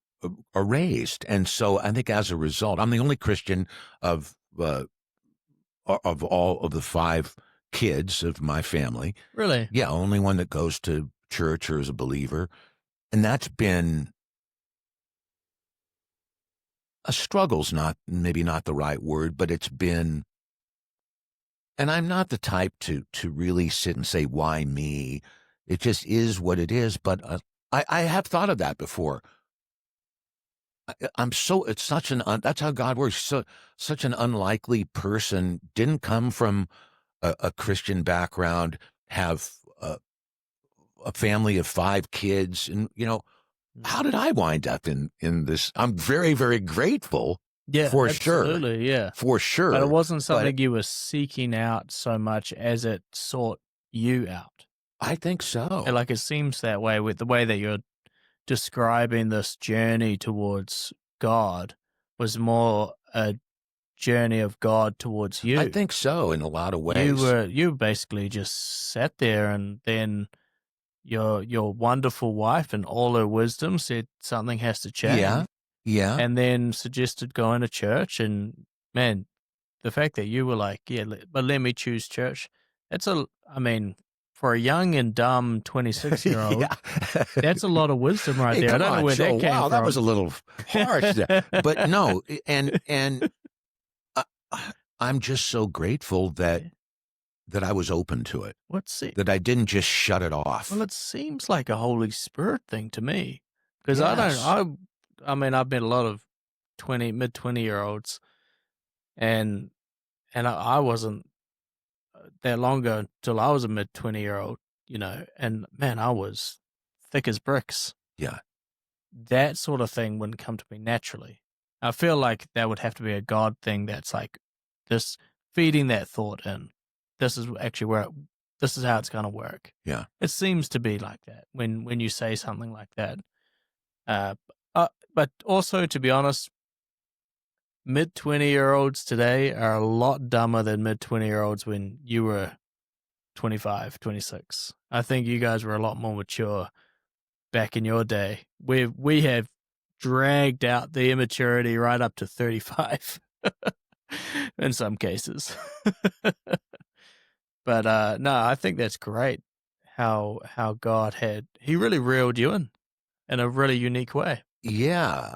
raised, and so I think as a result, I'm the only Christian of all of the 5 kids of my family. Really? Yeah, only one that goes to church or is a believer, and that's been a struggle's maybe not the right word, but it's been. And I'm not the type to really sit and say, why me? It just is what it is. But I have thought of that before. It's that's how God works. Such an unlikely person, didn't come from a Christian background, have a family of 5 kids. And, how did I wind up in this? I'm very, very grateful. Yeah, for absolutely, sure. yeah. For sure. But it wasn't something you were seeking out so much as it sought you out. I think so. And like it seems that way with the way that you're describing this journey towards God was more a journey of God towards you. I think so in a lot of ways. You basically just sat there, and then your wonderful wife and all her wisdom said something has to change. Yeah. And then suggested going to church, and man, the fact that you were like, but let me choose church. For a young and dumb 26-year-old, that's a lot of wisdom right there. I don't know where that came from. That was a little harsh there. But no, and I'm just so grateful that I was open to it. That I didn't just shut it off. Well, it seems like a Holy Spirit thing to me. Because Yes. I've met a lot of mid-20-year-olds, and I wasn't that long ago until I was a mid-20-year-old, and man, I was thick as bricks. Yeah. That sort of thing wouldn't come to me naturally. I feel like that would have to be a God thing that's like this, feeding that thought in. This is actually this is how it's going to work. Yeah. It seems to be like that when you say something like that. But also, to be honest, mid-20-year-olds today are a lot dumber than mid-20-year-olds when you were 25, 26. I think you guys were a lot more mature back in your day. We have dragged out the immaturity right up to 35 in some cases. But no, I think that's great how God he really reeled you in a really unique way. Yeah,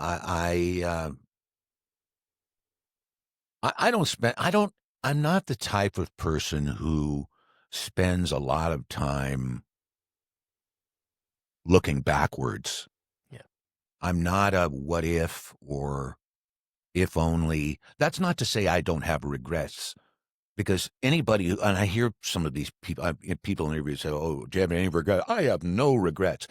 I'm not the type of person who spends a lot of time looking backwards. Yeah. I'm not a what if or if only. That's not to say I don't have regrets, because anybody, and I hear some of these people in interviews say, oh, do you have any regrets? I have no regrets.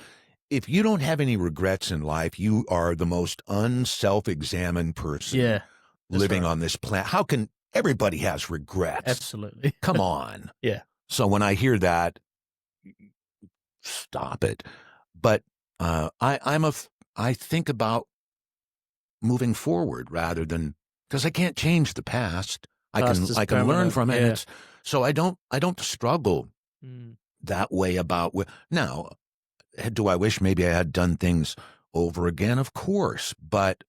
If you don't have any regrets in life, you are the most unself-examined person living on this planet. How can everybody has regrets? Absolutely. Come on. Yeah. So when I hear that, stop it. But I think about moving forward rather than, because I can't change the past. I can learn from it. Yeah. So I don't struggle that way about now. Do I wish maybe I had done things over again? Of course, but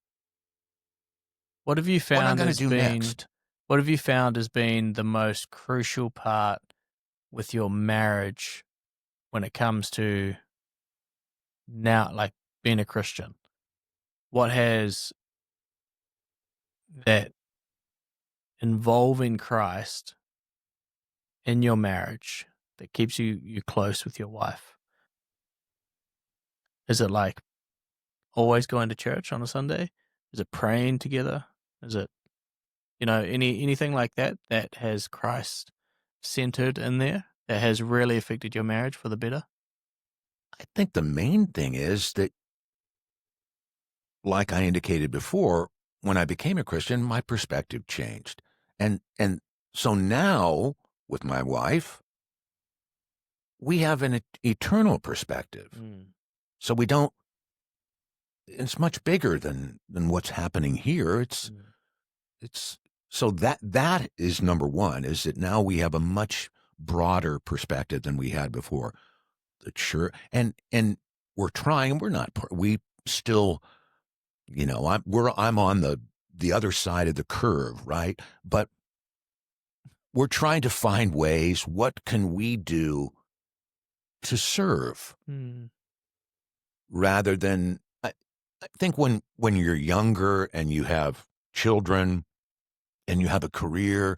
what have you found what am I going to do next? What have you found has been the most crucial part with your marriage when it comes to now, like being a Christian? What has that involving Christ in your marriage that keeps you close with your wife? Is it like always going to church on a Sunday? Is it praying together? Is it, anything like that has Christ centered in there that has really affected your marriage for the better? I think the main thing is that, like I indicated before, when I became a Christian, my perspective changed. And so now with my wife, we have an eternal perspective. So we don't, it's much bigger than what's happening here. It's so that is number one, is that now we have a much broader perspective than we had before. The church, and we're trying, we still, I'm on the other side of the curve, right? But we're trying to find ways, what can we do to serve rather than, I think when you're younger and you have children and you have a career,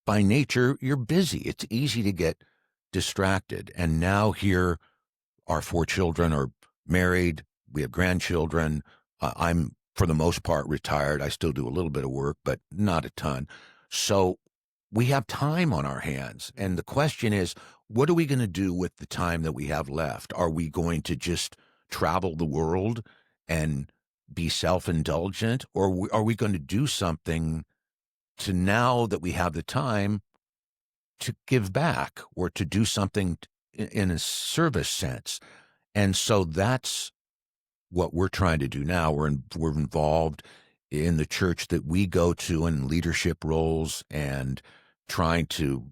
by nature, you're busy. It's easy to get distracted. And now here, our 4 children are married. We have grandchildren. I'm, for the most part, retired. I still do a little bit of work, but not a ton. So we have time on our hands. And the question is, what are we going to do with the time that we have left? Are we going to just travel the world and be self-indulgent? Or are we going to do something to, now that we have the time, to give back or to do something in a service sense? And so that's what we're trying to do now. We're involved in the church that we go to in leadership roles, and trying to,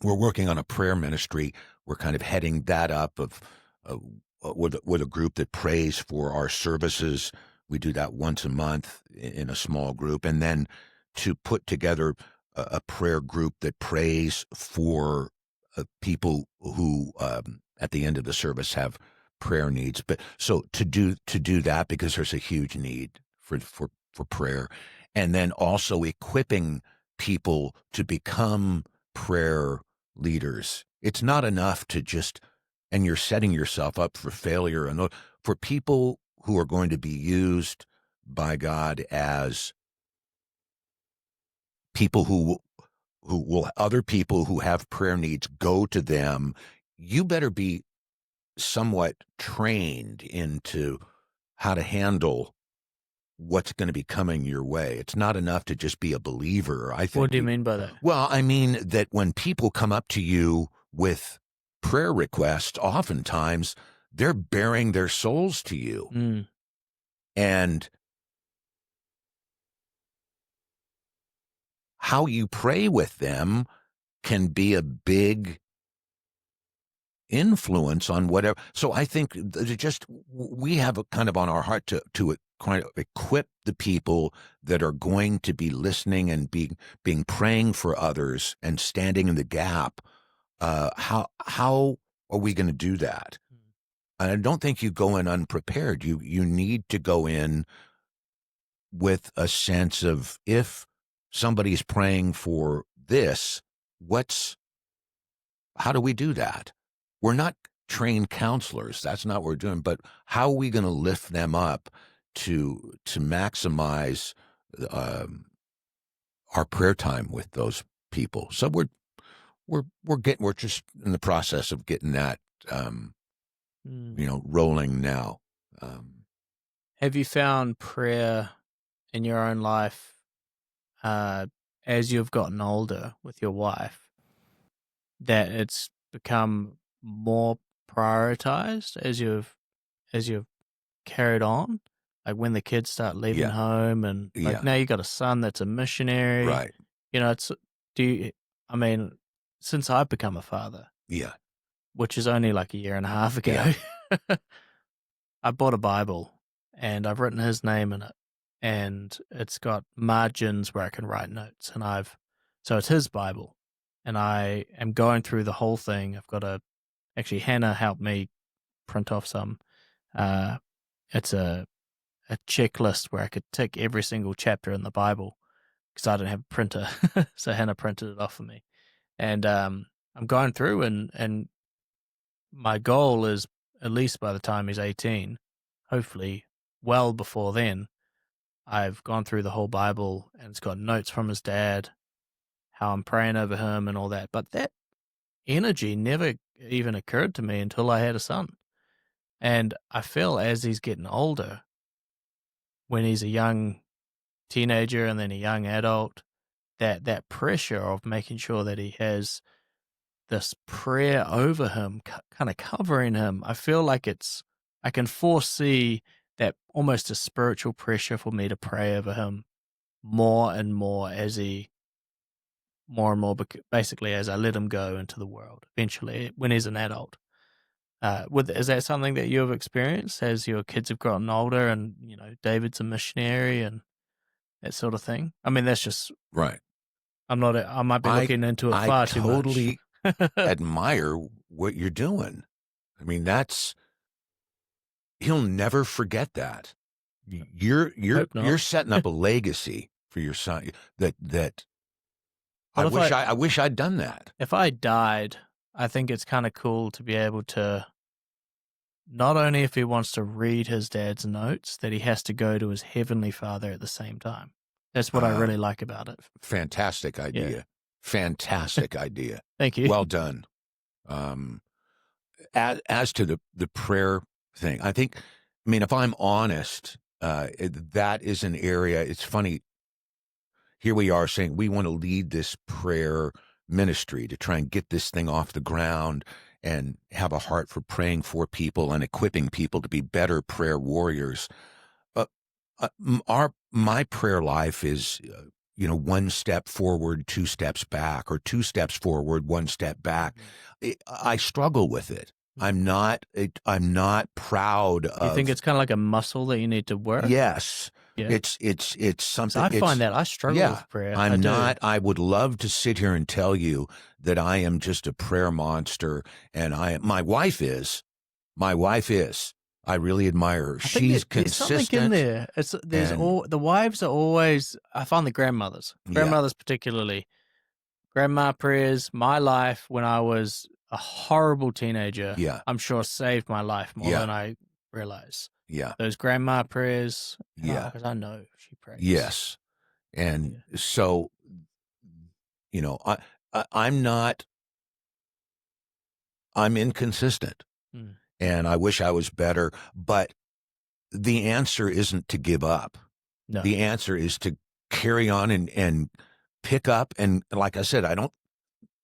we're working on a prayer ministry. We're kind of heading that up with a group that prays for our services. We do that once a month in a small group. And then to put together a prayer group that prays for people who at the end of the service have prayer needs. But so to do that, because there's a huge need for prayer, and then also equipping people to become prayer leaders. It's not enough to just, and you're setting yourself up for failure. And for people who are going to be used by God as people who will, other people who have prayer needs, go to them, you better be somewhat trained into how to handle what's going to be coming your way. It's not enough to just be a believer, I think. What do you mean by that? Well, I mean that when people come up to you with prayer requests, oftentimes they're bearing their souls to you. And how you pray with them can be a big influence on whatever. So I think we have a kind of on our heart to kind of equip the people that are going to be listening and being praying for others and standing in the gap. How are we going to do that? And I don't think you go in unprepared. You need to go in with a sense of, if somebody's praying for this, how do we do that? We're not trained counselors. That's not what we're doing. But how are we going to lift them up to maximize our prayer time with those people? So we're just in the process of getting that rolling now. Have you found prayer in your own life as you've gotten older with your wife, that it's become more prioritized as you've carried on? Like when the kids start leaving home, and like now you got a son that's a missionary, Right. Since I've become a father, which is only like a year and a half ago, I bought a Bible and I've written his name in it. and it's got margins where I can write notes, and so it's his Bible, and I am going through the whole thing. Actually, Hannah helped me print off some. It's a checklist where I could tick every single chapter in the Bible because I didn't have a printer. So Hannah printed it off for me. And I'm going through, and my goal is, at least by the time he's 18, hopefully well before then, I've gone through the whole Bible, and it's got notes from his dad, how I'm praying over him and all that. But that energy never even occurred to me until I had a son. And I feel as he's getting older, when he's a young teenager and then a young adult, that pressure of making sure that he has this prayer over him, kind of covering him. I feel like I can foresee that almost a spiritual pressure for me to pray over him more and more basically as I let him go into the world eventually when he's an adult. Is that something that you have experienced as your kids have gotten older and, David's a missionary and that sort of thing? I mean, that's just Right. I might be looking into it far too much. I totally admire what you're doing. I mean, he'll never forget that. You're setting up a legacy for your son that I wish I'd done that. If I died, I think it's kind of cool to be able to, not only if he wants to read his dad's notes, that he has to go to his heavenly Father at the same time. That's what I really like about it. Fantastic idea. Yeah. Fantastic idea. Thank you. Well done. As to the prayer thing, if I'm honest, that is an area. It's funny. Here we are saying we want to lead this prayer ministry to try and get this thing off the ground and have a heart for praying for people and equipping people to be better prayer warriors. My prayer life is, one step forward, two steps back, or two steps forward, one step back. I struggle with it. I'm not proud of. You think it's kind of like a muscle that you need to work? Yes. Yeah. It's something. I find that I struggle with prayer. I would love to sit here and tell you that I am just a prayer monster, and my wife is. I really admire her. She's consistent. There's something in there. The wives are always. I find the grandmothers particularly, grandma prayers. My life when I was a horrible teenager, I'm sure saved my life more than I realize. Yeah, those grandma prayers. Because I know she prays. Yes, and so, I'm not. I'm inconsistent. And I wish I was better, but the answer isn't to give up. No. The answer is to carry on and pick up. And like I said, I don't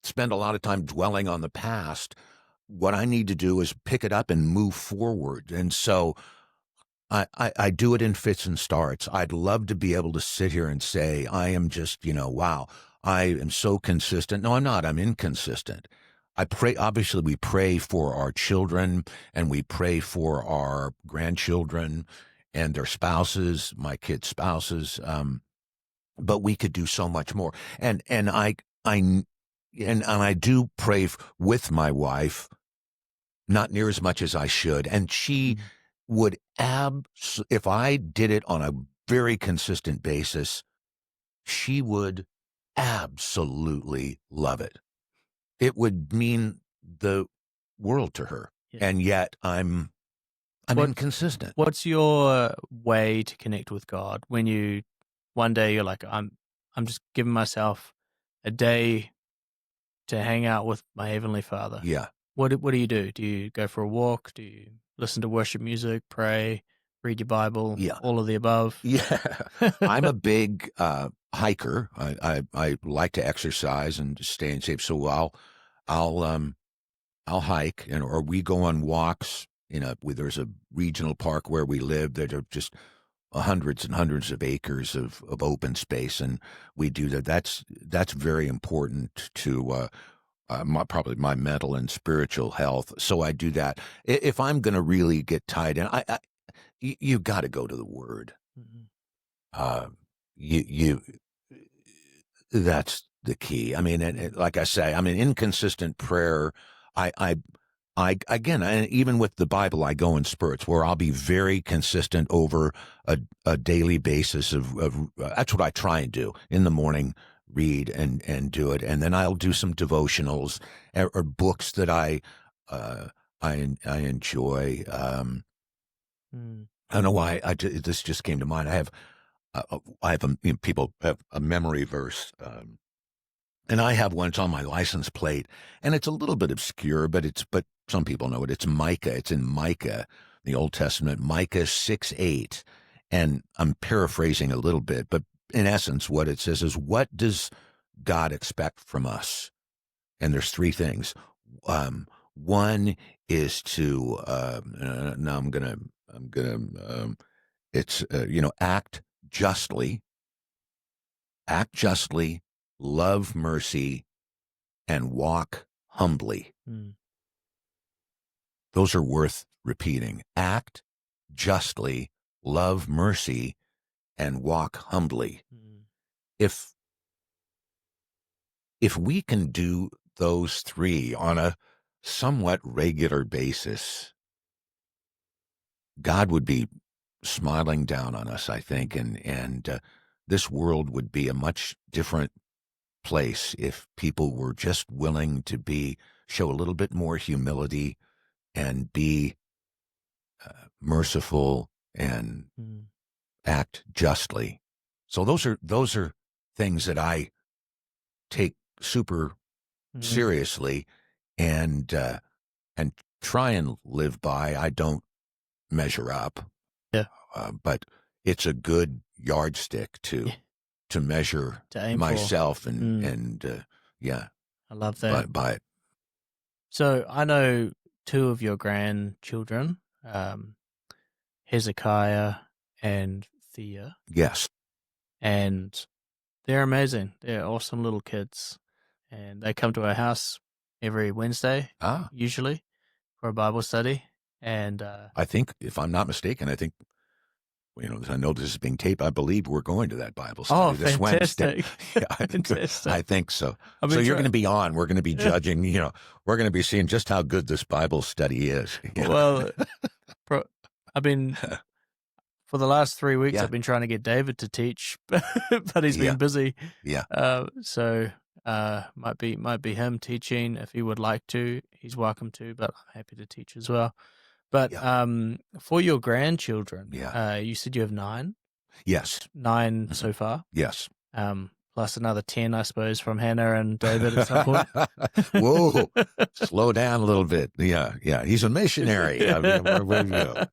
spend a lot of time dwelling on the past. What I need to do is pick it up and move forward. And so I do it in fits and starts. I'd love to be able to sit here and say, I am just, wow, I am so consistent. No, I'm not. I'm inconsistent. I pray, obviously we pray for our children and we pray for our grandchildren and their spouses, my kids' spouses. But we could do so much more. And I do pray with my wife, not near as much as I should. And she would if I did it on a very consistent basis, she would absolutely love it. It would mean the world to her. Yeah. And yet I'm inconsistent. What's your way to connect with God when one day you're like, I'm just giving myself a day to hang out with my Heavenly Father? Yeah. What do you do? Do you go for a walk? Do you listen to worship music, pray, read your Bible? Yeah. All of the above? Yeah. I'm a big hiker. I like to exercise and stay in shape. So I'll hike, or we go on walks. There's a regional park where we live that are just hundreds and hundreds of acres of open space, and we do that. That's very important to probably my mental and spiritual health. So I do that. If I'm going to really get tied in, you've got to go to the Word. Mm-hmm. you that's the key. I mean, like I say, I mean, inconsistent prayer. Again, even with the Bible, I go in spurts where I'll be very consistent over a daily basis of that's what I try and do in the morning, read and do it. And then I'll do some devotionals or books that I enjoy. I don't know why this just came to mind. People have a memory verse, and I have one. It's on my license plate, and it's a little bit obscure, but some people know it. It's Micah. It's in Micah, the Old Testament, Micah 6:8, and I'm paraphrasing a little bit, but in essence, what it says is, "What does God expect from us?" And there's three things. One is to now I'm gonna it's act justly, love mercy, and walk humbly. Those are worth repeating. Act justly, love mercy, and walk humbly. If we can do those three on a somewhat regular basis, God would be smiling down on us, I think, and this world would be a much different place if people were just willing to show a little bit more humility and be merciful and act justly. So those are things that I take super seriously and try and live by. I don't measure up, but it's a good yardstick to measure To aim myself for. and I love that. by it. So I know two of your grandchildren, Hezekiah and Thea, Yes. and they're amazing. They're awesome little kids, and they come to our house every Wednesday, usually, for a Bible study. And I think, if I'm not mistaken, I know this is being taped. I believe we're going to that Bible study this Wednesday. Fantastic. I think so. So you're going to be on. We're going to be judging. We're going to be seeing just how good this Bible study is. Well, I've been for the last 3 weeks. I've been trying to get David to teach, but he's been busy. Yeah. So might be him teaching if he would like to. He's welcome to, but I'm happy to teach as well. But for your grandchildren, you said you have 9? Yes. 9 so far? Yes. Plus another 10, I suppose, from Hannah and David at some point. Whoa. Slow down a little bit. Yeah. He's a missionary. I mean, where you go?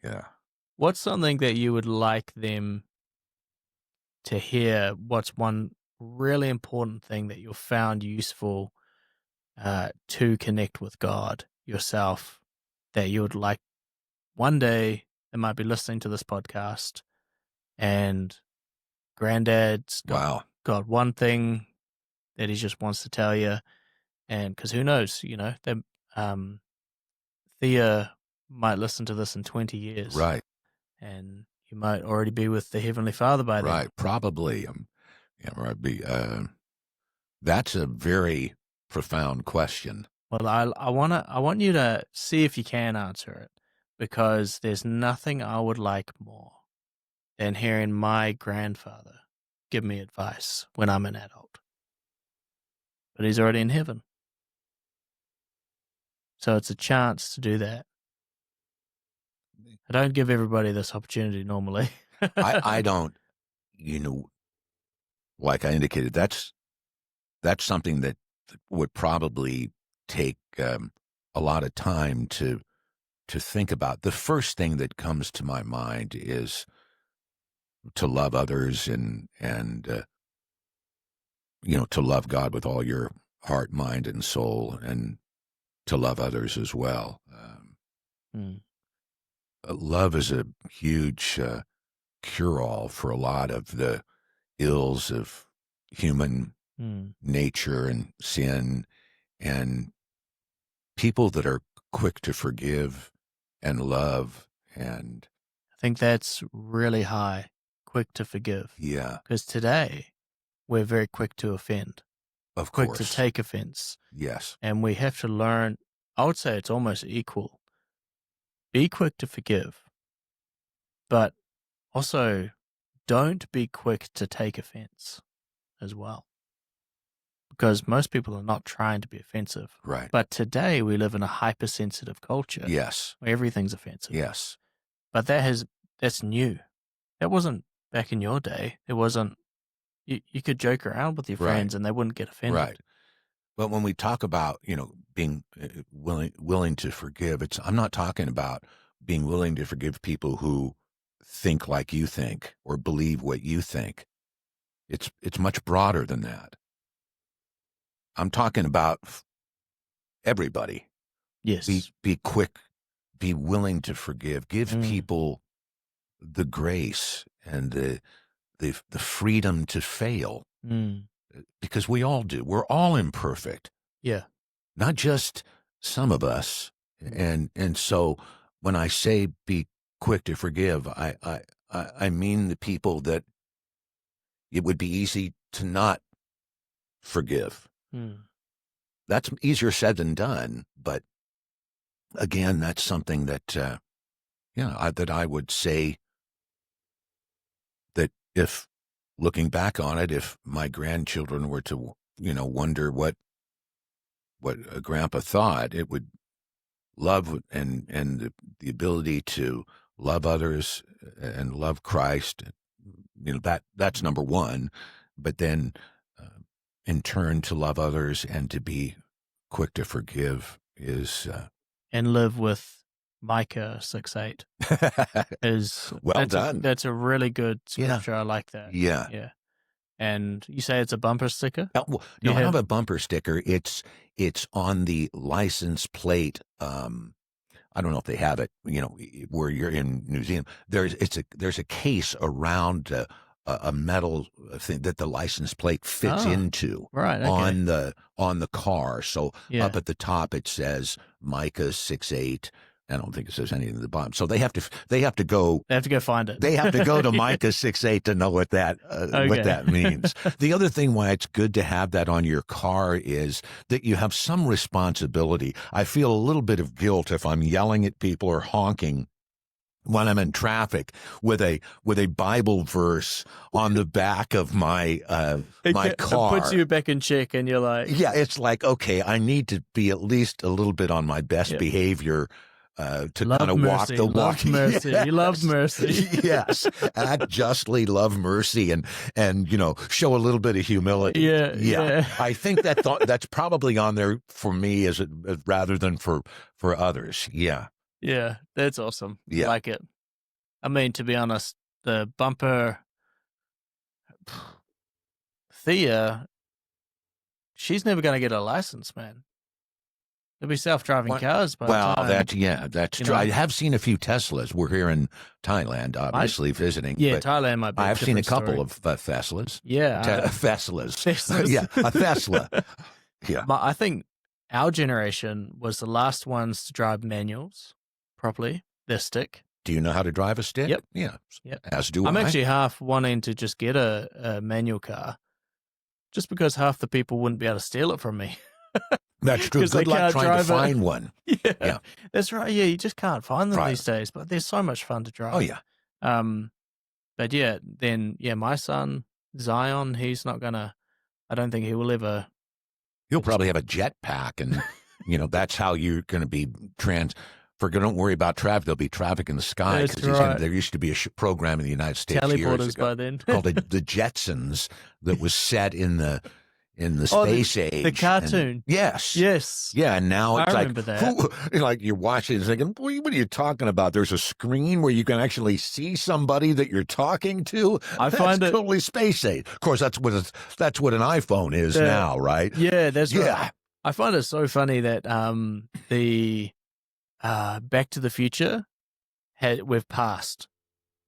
Yeah. What's something that you would like them to hear? What's one really important thing that you've found useful to connect with God yourself, that you would like one day they might be listening to this podcast and granddad's got one thing that he just wants to tell you, and because who knows, Thea might listen to this in 20 years, right? And you might already be with the Heavenly Father by then, right? Probably. That's a very profound question. Well, I want you to see if you can answer it, because there's nothing I would like more than hearing my grandfather give me advice when I'm an adult. But he's already in heaven. So it's a chance to do that. I don't give everybody this opportunity normally. I don't, like I indicated, that's something that would probably take a lot of time to think about. The first thing that comes to my mind is to love others and to love God with all your heart, mind, and soul, and to love others as well. Love is a huge cure-all for a lot of the ills of human nature and sin, and people that are quick to forgive and love. And I think that's really high, quick to forgive. Yeah, Because today we're very quick to offend, of quick course. to take offense. Yes. And we have to learn, I would say it's almost equal. Be quick to forgive, but also don't be quick to take offense as well. Because most people are not trying to be offensive. Right. But today we live in a hypersensitive culture Yes. where everything's offensive. Yes. But that's new. That wasn't back in your day. It wasn't, you could joke around with your Right. friends and they wouldn't get offended. Right. But when we talk about, being willing to forgive, I'm not talking about being willing to forgive people who think like you think or believe what you think. It's much broader than that. I'm talking about everybody. Yes. Be quick, be willing to forgive, give Mm. people the grace and the freedom to fail, because we all do. We're all imperfect. Yeah. Not just some of us. And so when I say be quick to forgive, I mean the people that it would be easy to not forgive. That's easier said than done, but again, that's something that that I would say that if looking back on it, if my grandchildren were to wonder what a grandpa thought, it would love and the ability to love others and love Christ. That's number one, but then in turn to love others and to be quick to forgive is And live with Micah 6:8 is well done. That's a really good Yeah. scripture. I like that. Yeah. Yeah. And you say it's a bumper sticker? No, I don't have a bumper sticker. It's on the license plate. I don't know if they have it, where you're in New Zealand. There's a case around a metal thing that the license plate fits into, right, okay. on the car. So Yeah. up at the top it says Micah 6:8. I don't think it says anything at the bottom. So they have to go. They have to go find it. They have to go to Micah 6:8 to know what that means. The other thing why it's good to have that on your car is that you have some responsibility. I feel a little bit of guilt if I'm yelling at people or honking when I'm in traffic with a Bible verse on the back of my car. It puts you back in check, and you're like, yeah, it's like, okay, I need to be at least a little bit on my best behavior. To kind of walk the walk. Love mercy. Yes. You love mercy. Yes. Act justly, love mercy, and show a little bit of humility. Yeah. I think that's probably on there for me as rather than for others. Yeah. Yeah, that's awesome. Yeah. I like it. I mean, to be honest, the bumper, Thea, she's never going to get a license, man. There'll be self-driving cars by the time. That's true. I have seen a few Teslas. We're here in Thailand, obviously visiting. Yeah, but Thailand might be I've seen a couple story. of Teslas. Yeah. Teslas. Yeah, a Tesla. Yeah. I think our generation was the last ones to drive manuals properly. They're stick. Do you know how to drive a stick? Yep. Yeah. Yep. As do I. I'm actually half wanting to just get a manual car just because half the people wouldn't be able to steal it from me. That's true. Good luck trying to find one. Yeah, that's right. Yeah, you just can't find them these days, but they're so much fun to drive. Oh, yeah. But yeah, then, my son, Zion, he's not gonna, I don't think he will ever. He'll probably have a jetpack, and, that's how you're going to be don't worry about traffic. There'll be traffic in the sky. That's right. There used to be a program in the United States years ago by then. called the Jetsons that was set in the space age. The cartoon. Yes. Yeah, and now it's like you're watching and thinking, boy, what are you talking about? There's a screen where you can actually see somebody that you're talking to. I find it totally space age. Of course, that's what an iPhone is now, right? Yeah, that's right. I find it so funny that the Back to the Future we've passed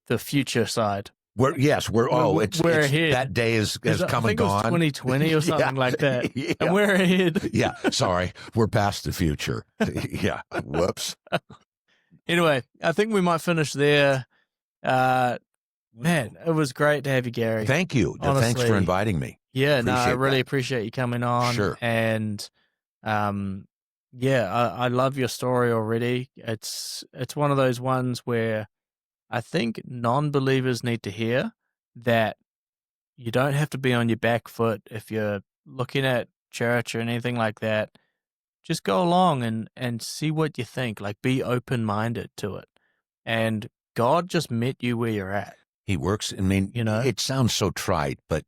the future side. We're ahead. That day has come and gone. 2020 or something like that. Yeah. And we're ahead. Yeah. Sorry. We're past the future. Yeah. Whoops. Anyway, I think we might finish there. Man, it was great to have you, Gary. Thank you. Thanks Honestly. for inviting me. Yeah, no, I Appreciate really that. appreciate you coming on. Sure. And I love your story already. It's one of those ones where I think non-believers need to hear that you don't have to be on your back foot if you're looking at church or anything like that. Just go along and see what you think. Like, be open-minded to it. And God just met you where you're at. He works. I mean, You know? it sounds so trite, but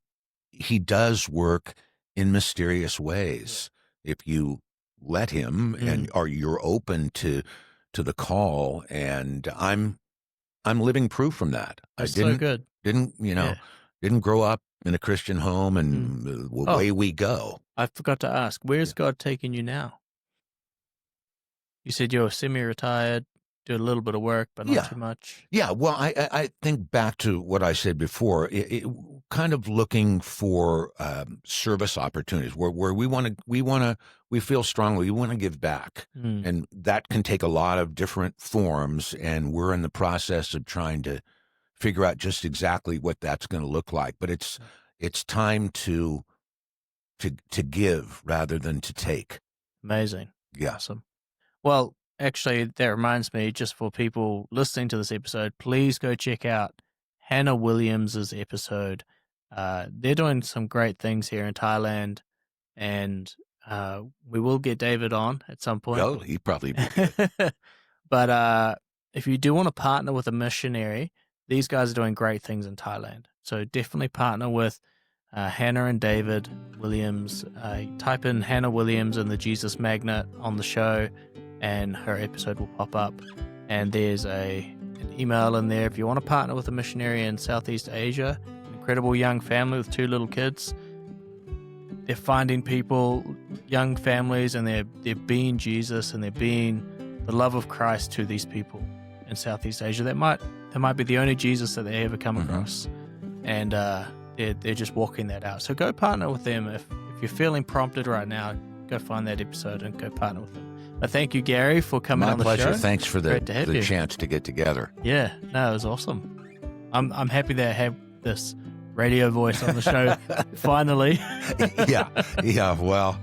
he does work in mysterious ways if you let him and or you're open to the call. And I'm living proof from that. That's so good. Didn't grow up in a Christian home, and away we go. I forgot to ask, where's God taking you now? You said you're semi-retired, do a little bit of work, but not too much. Yeah, well, I think back to what I said before, kind of looking for service opportunities where we feel strongly we want to give back, and that can take a lot of different forms, and we're in the process of trying to figure out just exactly what that's going to look like. But it's time to give rather than to take. Amazing. Yeah. Awesome. Well, actually, that reminds me, just for people listening to this episode, please go check out Hannah Williams's episode. They're doing some great things here in Thailand, and we will get David on at some point. Oh, he probably be good. But if you do want to partner with a missionary, these guys are doing great things in Thailand. So definitely partner with Hannah and David Williams. Type in Hannah Williams and the Jesus Magnet on the show, and her episode will pop up. And there's an email in there if you want to partner with a missionary in Southeast Asia. An incredible young family with 2 little kids. They're finding people, young families, and they're being Jesus, and they're being the love of Christ to these people in Southeast Asia. That might be the only Jesus that they ever come across. And they're just walking that out. So go partner with them. If you're feeling prompted right now, go find that episode and go partner with them. But thank you, Gary, for coming on the show. My pleasure. Thanks for the chance to get together. Yeah, no, it was awesome. I'm happy that I have this radio voice on the show finally. Yeah. Well,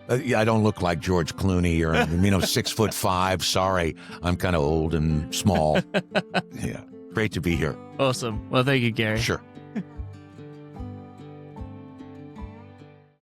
I don't look like George Clooney or 6'5". Sorry, I'm kind of old and small. Yeah, great to be here. Awesome. Well, thank you, Gary. Sure.